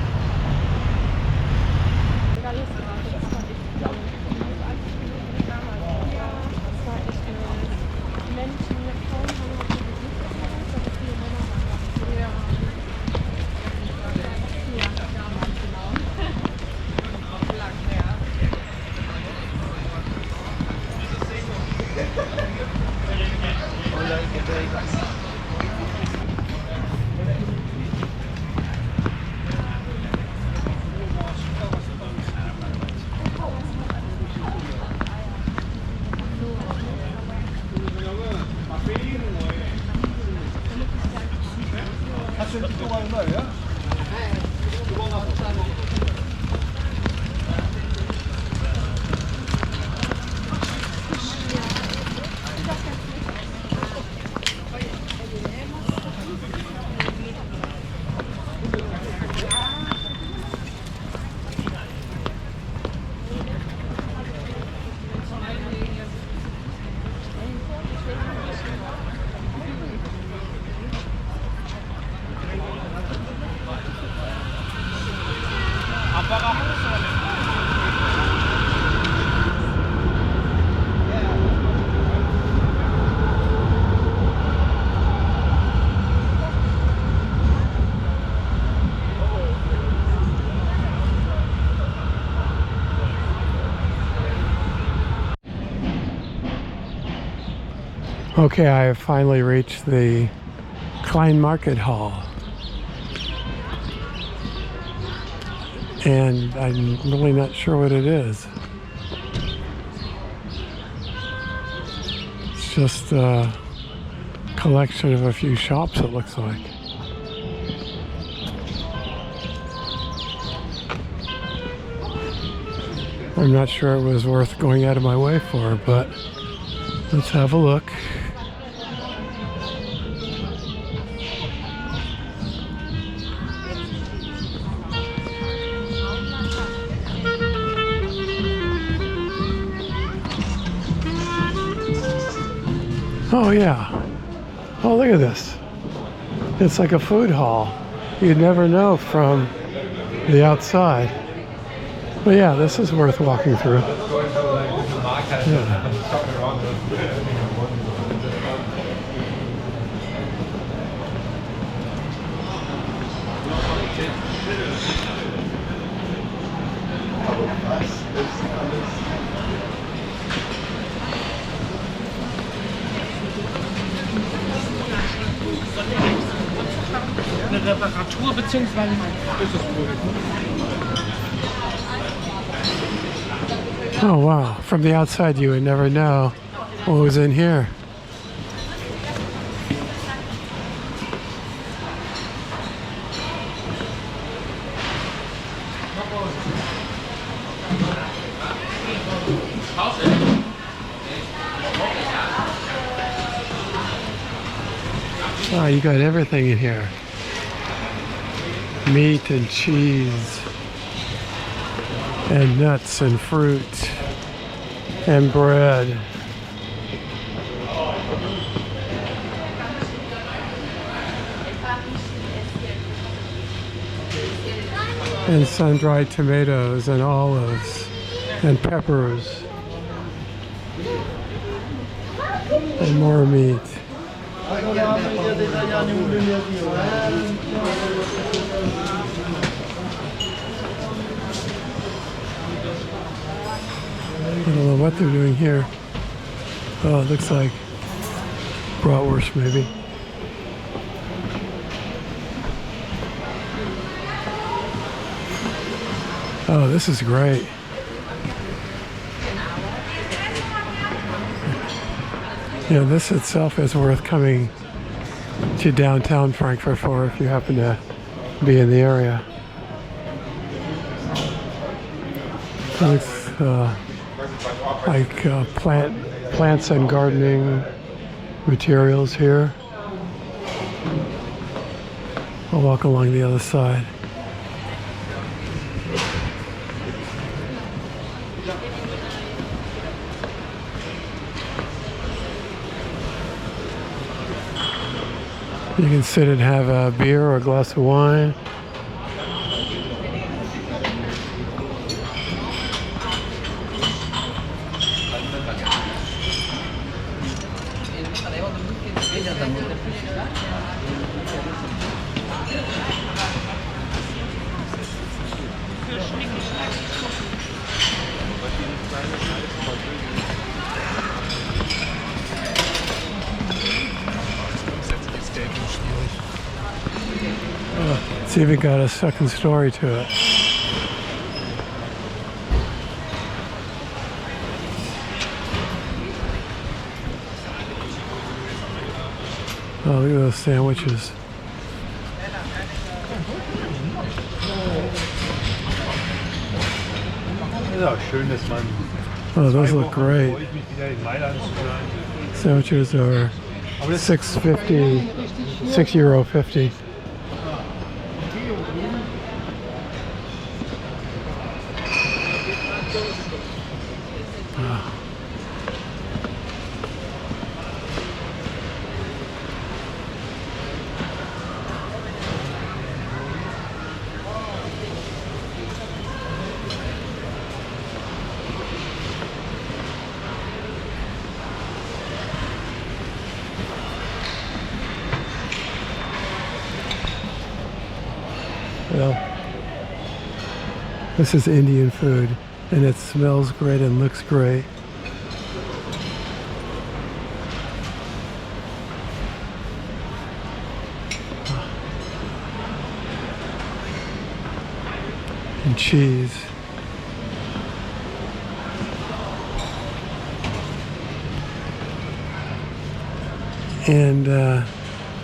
[SPEAKER 1] Okay, I have finally reached the Kleinmarkthalle. And I'm really not sure what it is. It's just a collection of a few shops, it looks like. I'm not sure it was worth going out of my way for, but let's have a look. Oh yeah. Oh, look at this. It's like a food hall. You'd never know from the outside. But yeah, this is worth walking through. Yeah.
[SPEAKER 7] Eine Reparatur beziehungsweise
[SPEAKER 1] Oh wow, from the outside you would never know what was in here. Oh, you got everything in here. Meat and cheese and nuts and fruit and bread. And sun-dried tomatoes and olives and peppers and more meat. I don't know what they're doing here. Oh, it looks like bratwurst maybe. Oh, this is great. Yeah, this itself is worth coming to downtown Frankfurt for if you happen to be in the area. It looks like plants and gardening materials here. I'll walk along the other side. You can sit and have a beer or a glass of wine. It's even got a second story to it. Oh, look at those sandwiches.
[SPEAKER 8] Das ist auch schön, dass man
[SPEAKER 1] Oh, those look great.
[SPEAKER 8] freue ich mich wieder in Mailand zu sein.
[SPEAKER 1] Sandwiches are
[SPEAKER 8] Aber das
[SPEAKER 1] €6.50, €6.50. Well, this is Indian food, and it smells great and looks great. And cheese. And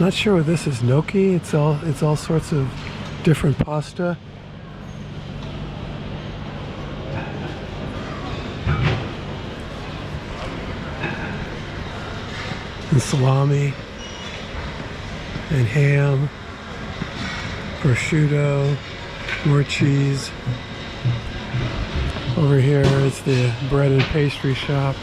[SPEAKER 1] not sure what this is. Gnocchi. It's all sorts of different pasta. And salami and ham, prosciutto, more cheese. Over here is the bread and pastry shop.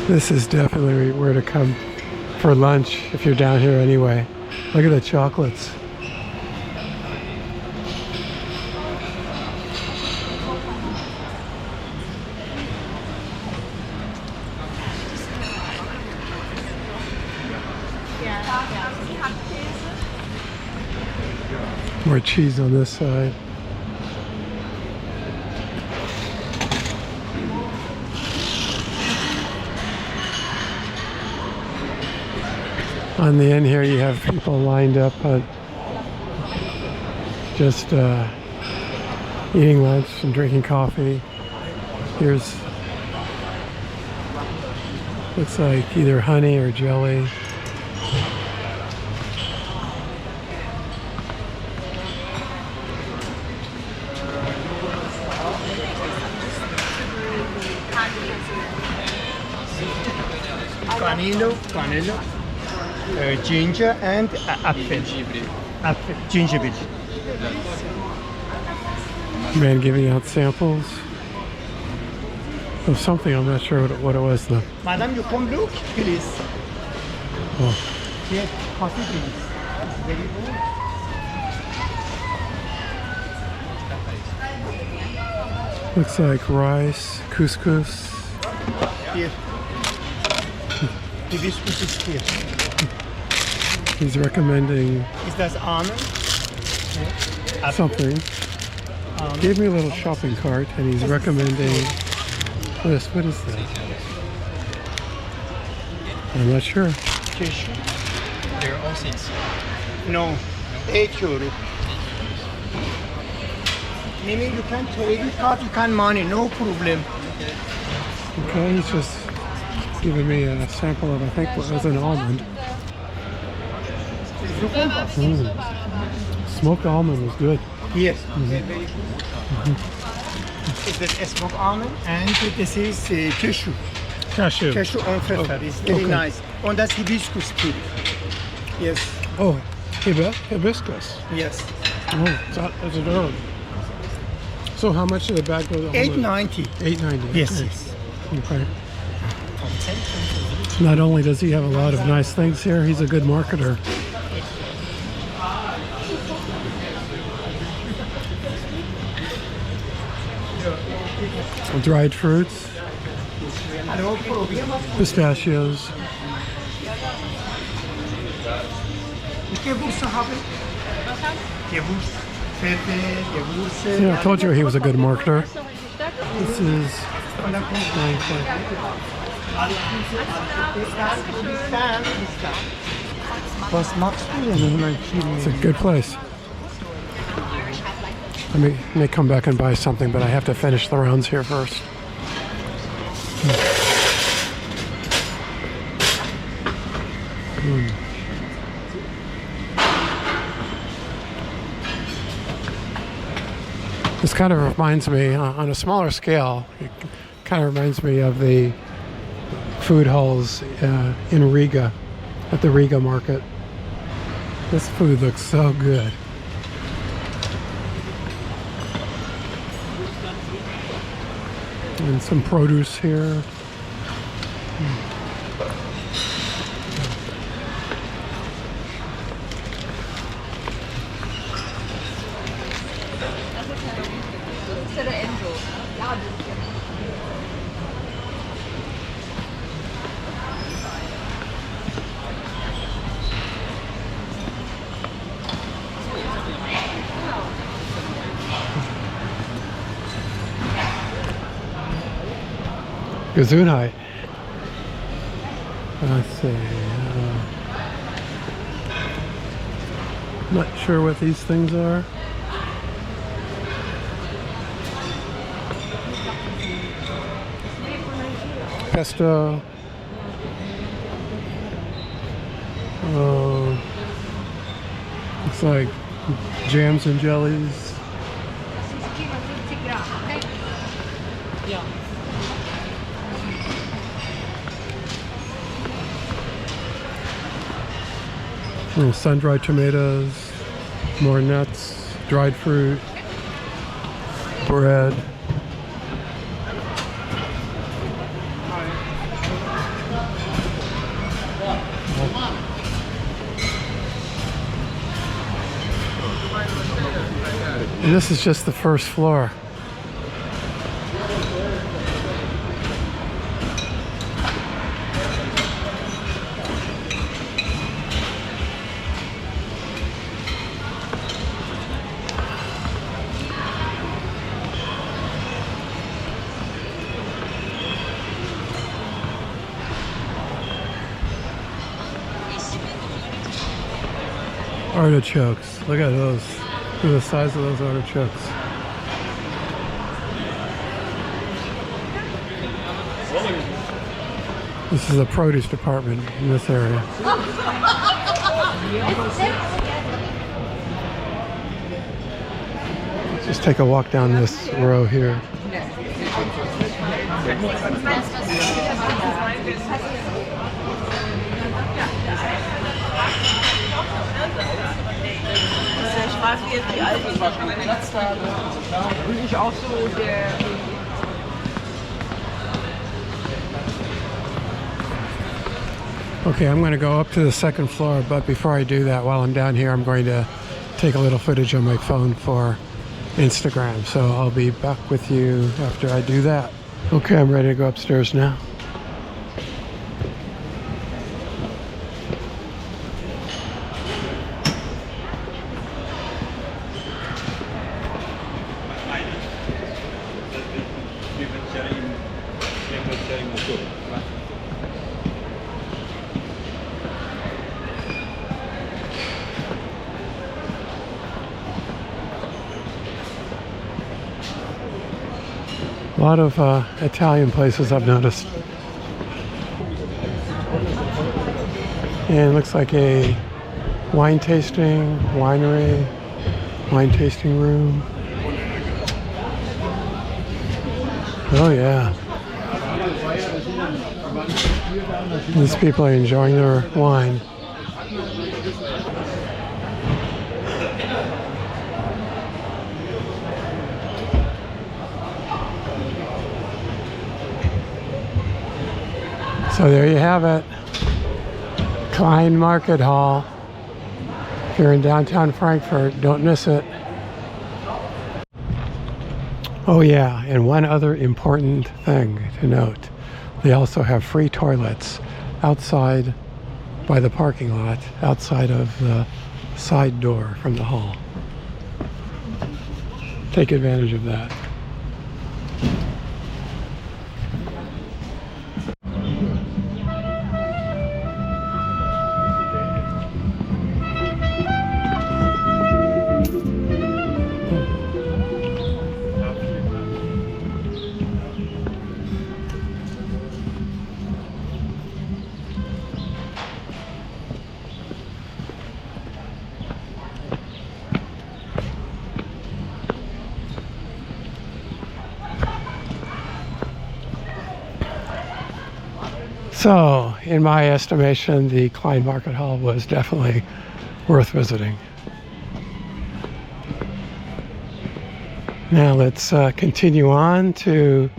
[SPEAKER 1] This is definitely where to come for lunch if you're down here anyway. Look at the chocolates. More cheese on this side. On the end here you have people lined up just eating lunch and drinking coffee. Here's looks like either honey or jelly.
[SPEAKER 9] Vanilla, ginger and apple. Apple, gingerbread.
[SPEAKER 1] Man giving out samples of something. I'm not sure what it was though.
[SPEAKER 9] Madam, you come look, please.
[SPEAKER 1] Oh.
[SPEAKER 9] Yes, coffee, please. Very good.
[SPEAKER 1] Looks like rice, couscous.
[SPEAKER 9] Here. The biscuit is here.
[SPEAKER 1] He's recommending
[SPEAKER 9] Is that almond?
[SPEAKER 1] something. Gave me a little shopping cart, and he's recommending this. What is that? I'm not sure.
[SPEAKER 9] Tissue. They're all six. No, €8. Meaning you can credit card, you can money, no problem.
[SPEAKER 1] Okay, he's just giving me a sample of, I think, what was an almond. Smoked almond was good.
[SPEAKER 9] Yes. Is that a smoked almond? And this is cashew.
[SPEAKER 1] Cashew.
[SPEAKER 9] Cashew on pepper. It's very
[SPEAKER 1] okay.
[SPEAKER 9] nice. On that hibiscus tea. Yes.
[SPEAKER 1] Oh, hibiscus.
[SPEAKER 9] Yes.
[SPEAKER 1] Oh, that's an herb. So how much did the bag go?
[SPEAKER 9] $8.90.
[SPEAKER 1] $8.90.
[SPEAKER 9] Yes.
[SPEAKER 1] Okay.
[SPEAKER 9] Yes.
[SPEAKER 1] Okay. Not only does he have a lot of nice things here, he's a good marketer. Dried fruits, pistachios.
[SPEAKER 9] Gewürze haben. Gewürze, Fette, Gewürze.
[SPEAKER 1] See, I told you he was a good marketer. This is
[SPEAKER 9] Was machst du denn?
[SPEAKER 1] it's a good place. I may come back and buy something, but I have to finish the rounds here first. This kind of reminds me, on a smaller scale, it kind of reminds me of the food halls in Riga, at the Riga market. This food looks so good. And some produce here. Gesundheit. Let's see. Not sure what these things are. Pesto. Looks like jams and jellies. Sun-dried tomatoes, more nuts, dried fruit, bread. And this is just the first floor. Artichokes. Look at those. Look at the size of those artichokes. This is the produce department in this area. Let's just take a walk down this row here. Okay, I'm going to go up to the second floor, but before I do that, while I'm down here, I'm going to take a little footage on my phone for Instagram. So I'll be back with you after I do that. Okay, I'm ready to go upstairs now. A lot of Italian places I've noticed. And it looks like a wine tasting, winery, wine tasting room. Oh yeah. These people are enjoying their wine. So there you have it, Kleinmarkthalle. If you're in downtown Frankfurt, don't miss it. Oh yeah, and one other important thing to note. They also have free toilets outside by the parking lot outside of the side door from the hall. Take advantage of that. So, in my estimation, the Kleinmarkthalle was definitely worth visiting. Now let's continue on to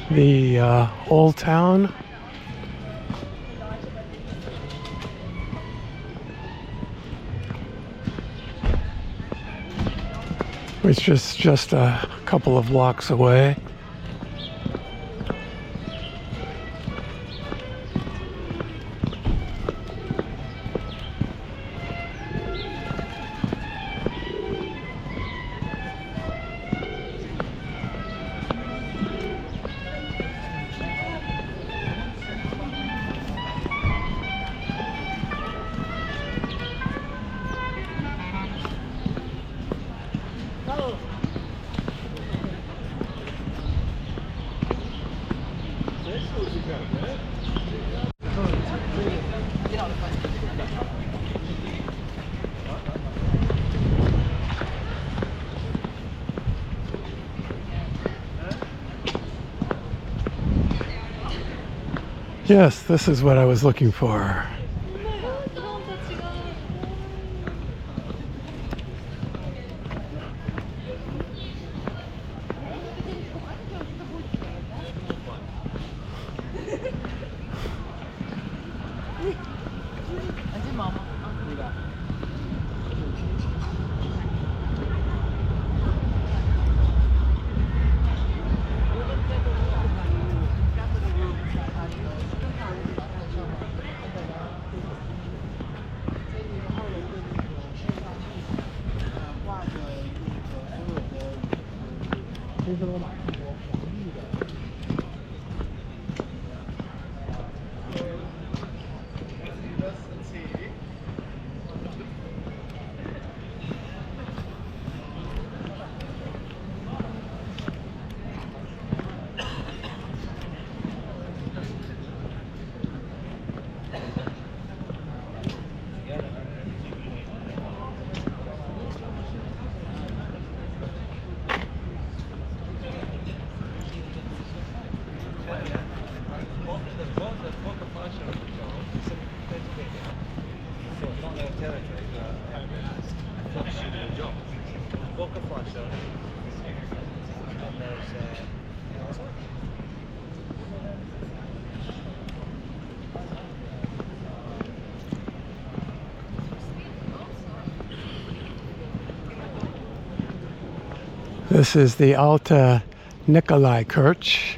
[SPEAKER 1] the Old Town. Which is just a couple of blocks away. Yes, this is what I was looking for. This is the Alte Nikolaikirche.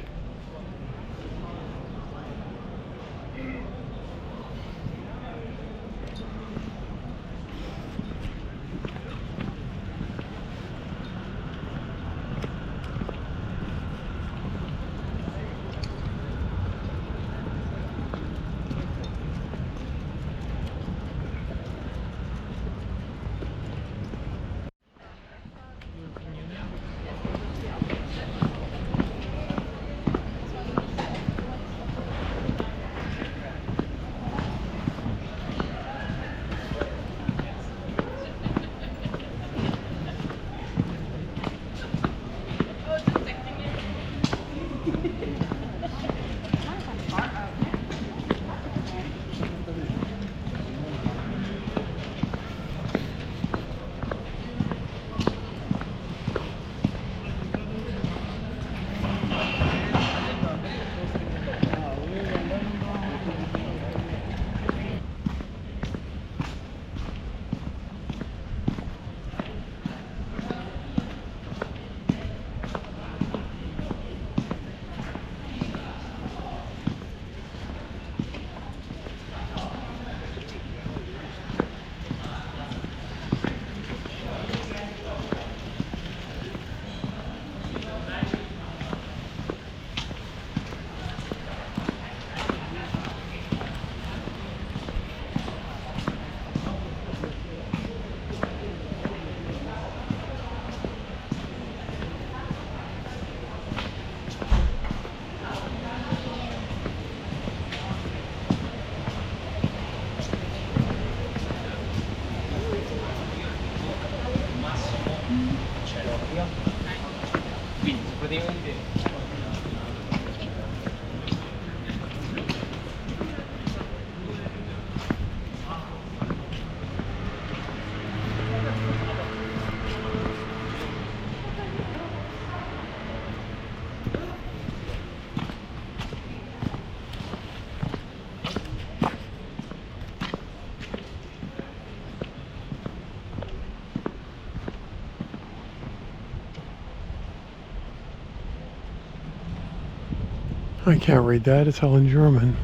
[SPEAKER 1] I can't read that, it's all in German.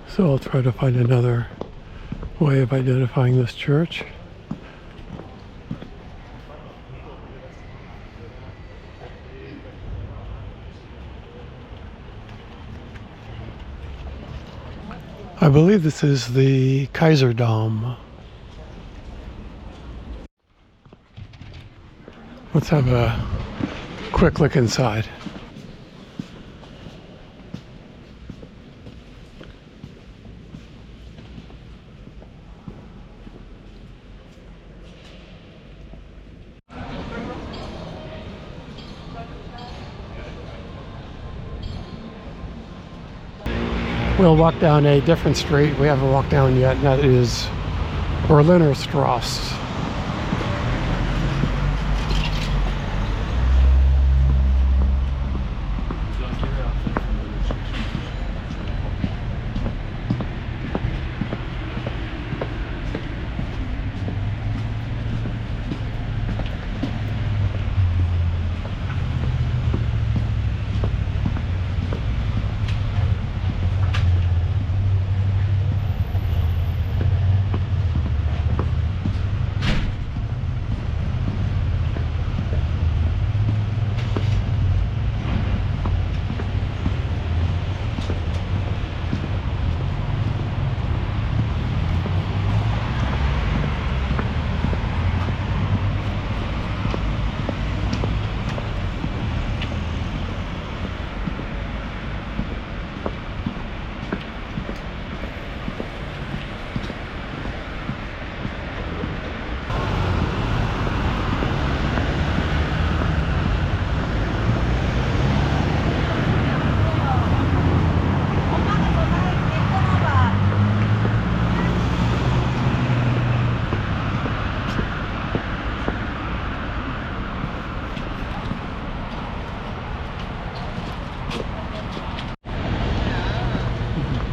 [SPEAKER 1] So I'll try to find another way of identifying this church. I believe this is the Kaiserdom. Let's have a quick look inside. We'll walk down a different street we haven't walked down yet, and that is Berliner Straße.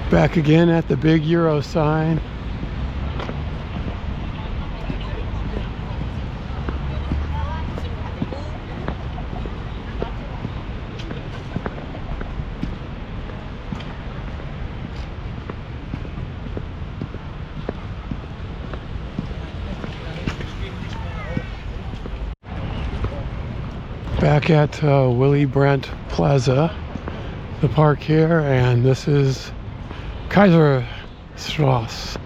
[SPEAKER 1] Back again at the big Euro sign. Back at Willy Brandt Plaza, the park here, and this is Kaiserstraße,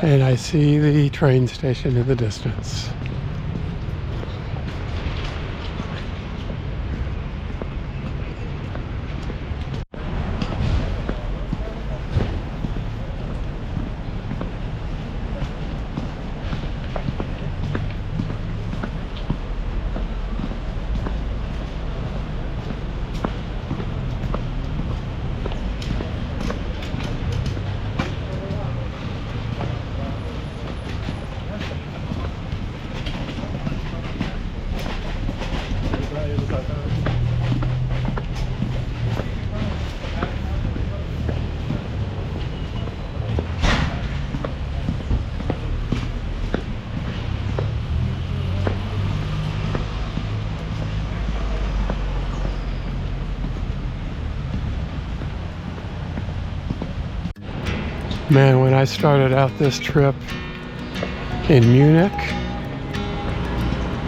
[SPEAKER 1] and I see the train station in the distance. Man, when I started out this trip in Munich,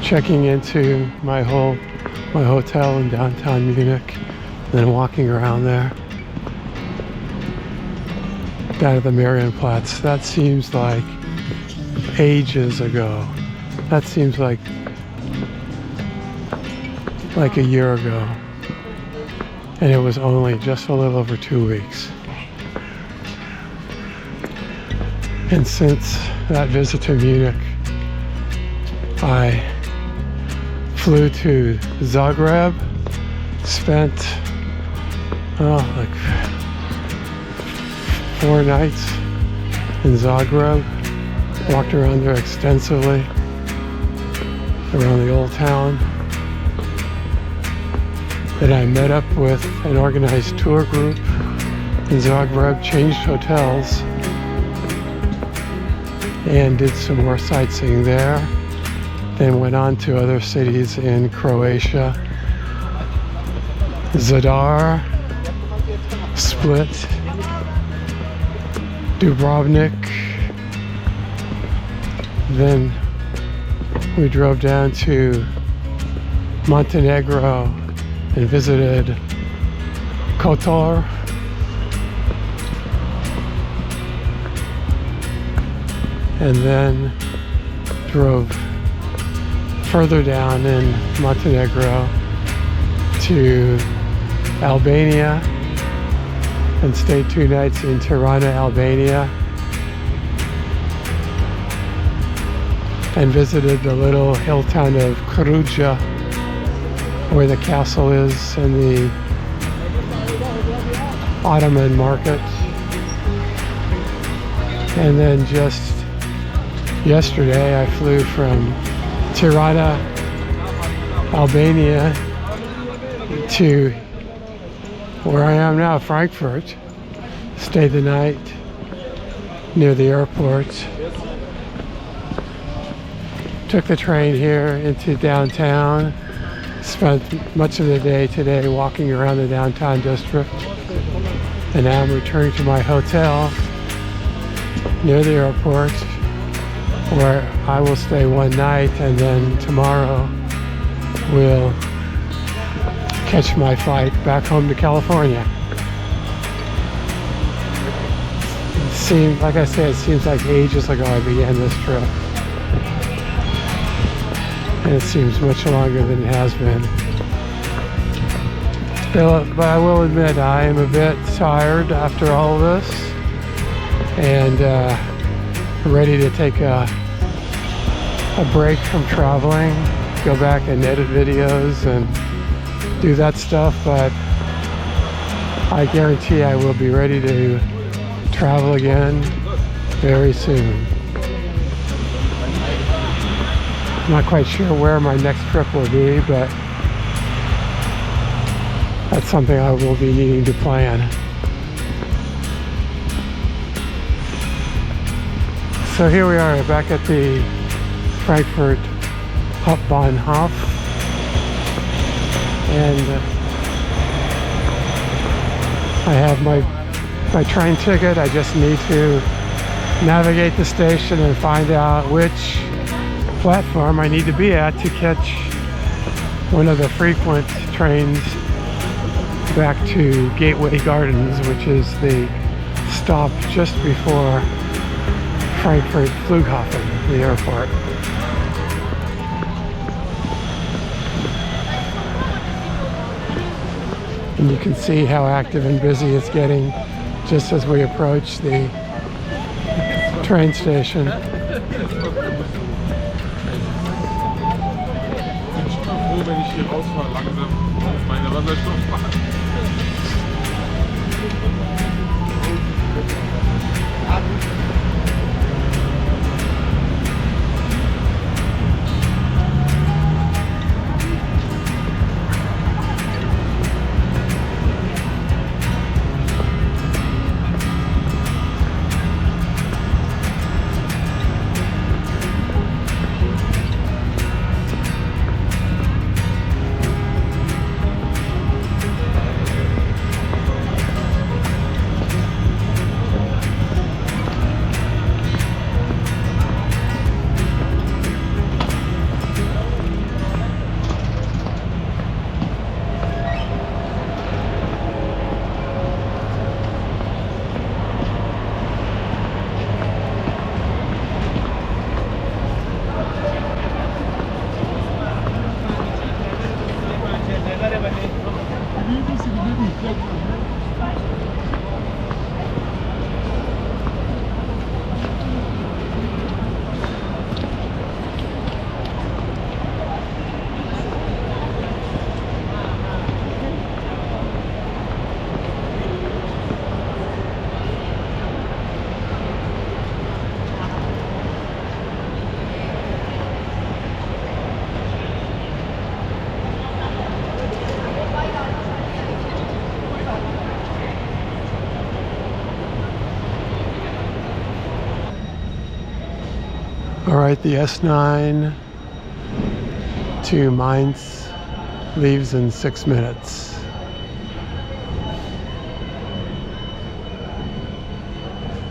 [SPEAKER 1] checking into my hotel in downtown Munich, then walking around there, down at the Marienplatz, that seems like ages ago. That seems like a year ago. And it was only just a little over 2 weeks. And since that visit to Munich, I flew to Zagreb, spent like 4 nights in Zagreb, walked around there extensively, around the old town. Then I met up with an organized tour group in Zagreb, changed hotels, and did some more sightseeing there. Then went on to other cities in Croatia Zadar, Split, Dubrovnik. Then we drove down to Montenegro and visited Kotor. And then drove further down in Montenegro to Albania and stayed 2 nights in Tirana, Albania, and visited the little hill town of Kruja where the castle is and the Ottoman market. And then just yesterday I flew from Tirana, Albania to where I am now, Frankfurt. Stayed the night near the airport. Took the train here into downtown. Spent much of the day today walking around the downtown district. And now I'm returning to my hotel near the airport where I will stay 1 night, and then tomorrow we'll catch my flight back home to California. Like I said, it seems like ages ago I began this trip. And it seems much longer than it has been. But I will admit I am a bit tired after all of this, and ready to take a break from traveling, go back and edit videos and do that stuff, but I guarantee I will be ready to travel again very soon. I'm not quite sure where my next trip will be, but that's something I will be needing to plan. So here we are back at the Frankfurt Hauptbahnhof, and I have my train ticket. I just need to navigate the station and find out which platform I need to be at to catch one of the frequent trains back to Gateway Gardens, which is the stop just before Frankfurt Flughafen, the airport. And you can see how active and busy it's getting just as we approach the train station.
[SPEAKER 4] Wenn ich hier rausfahre, langsam auf meine Wasserstoffbahn.
[SPEAKER 1] All right, the S9 to Mainz leaves in 6 minutes.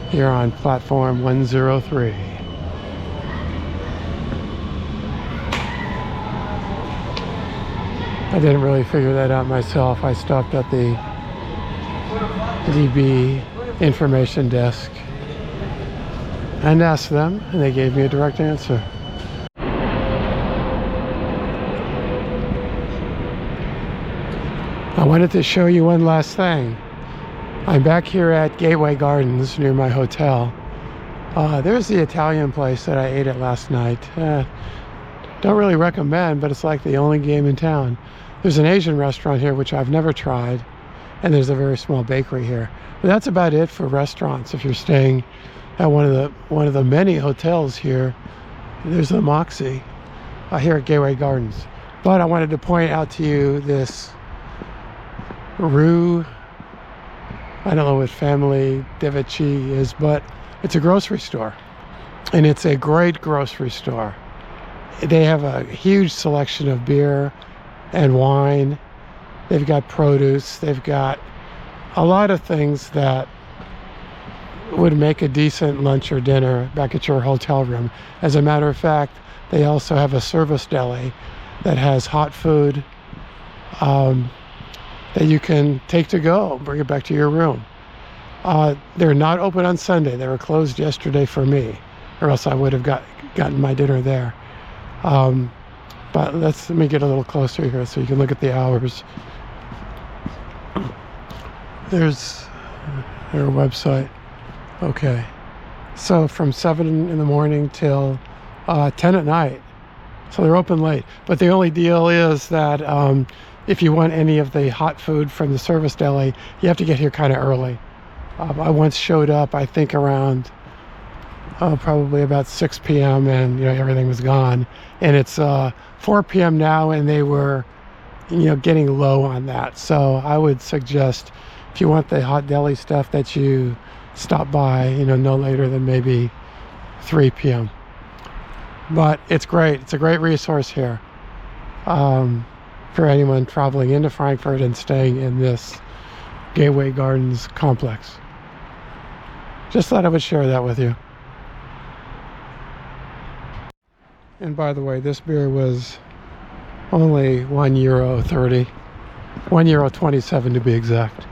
[SPEAKER 1] here on platform 103. I didn't really figure that out myself. I stopped at the DB information desk and asked them, and they gave me a direct answer. I wanted to show you one last thing. I'm back here at Gateway Gardens near my hotel. There's the Italian place that I ate at last night. Don't really recommend, but it's like the only game in town. There's an Asian restaurant here which I've never tried, and there's a very small bakery here. But that's about it for restaurants. If you're staying at one of the many hotels here, there's the Moxie here at Gateway Gardens. But I wanted to point out to you this Rue, I don't know what family Devici is, but it's a grocery store, and it's a great grocery store. They have a huge selection of beer and wine. They've got produce. They've got a lot of things that would make a decent lunch or dinner back at your hotel room. As a matter of fact, they also have a service deli that has hot food that you can take to go, bring it back to your room. They're not open on Sunday. They were closed yesterday for me, or else I would have gotten my dinner there. But let me get a little closer here so you can look at the hours. There's their website. Okay. So from 7 in the morning till 10 at night. So they're open late. But the only deal is that if you want any of the hot food from the service deli, you have to get here kind of early. I once showed up, I think around probably about 6 p.m. and everything was gone. And it's 4 p.m. now, and they were getting low on that. So I would suggest, if you want the hot deli stuff, that you stop by no later than maybe 3 p.m. But it's great. It's a great resource here for anyone traveling into Frankfurt and staying in this Gateway Gardens complex. Just thought I would share that with you. And by the way, this beer was only €1.30, €1.27 to be exact.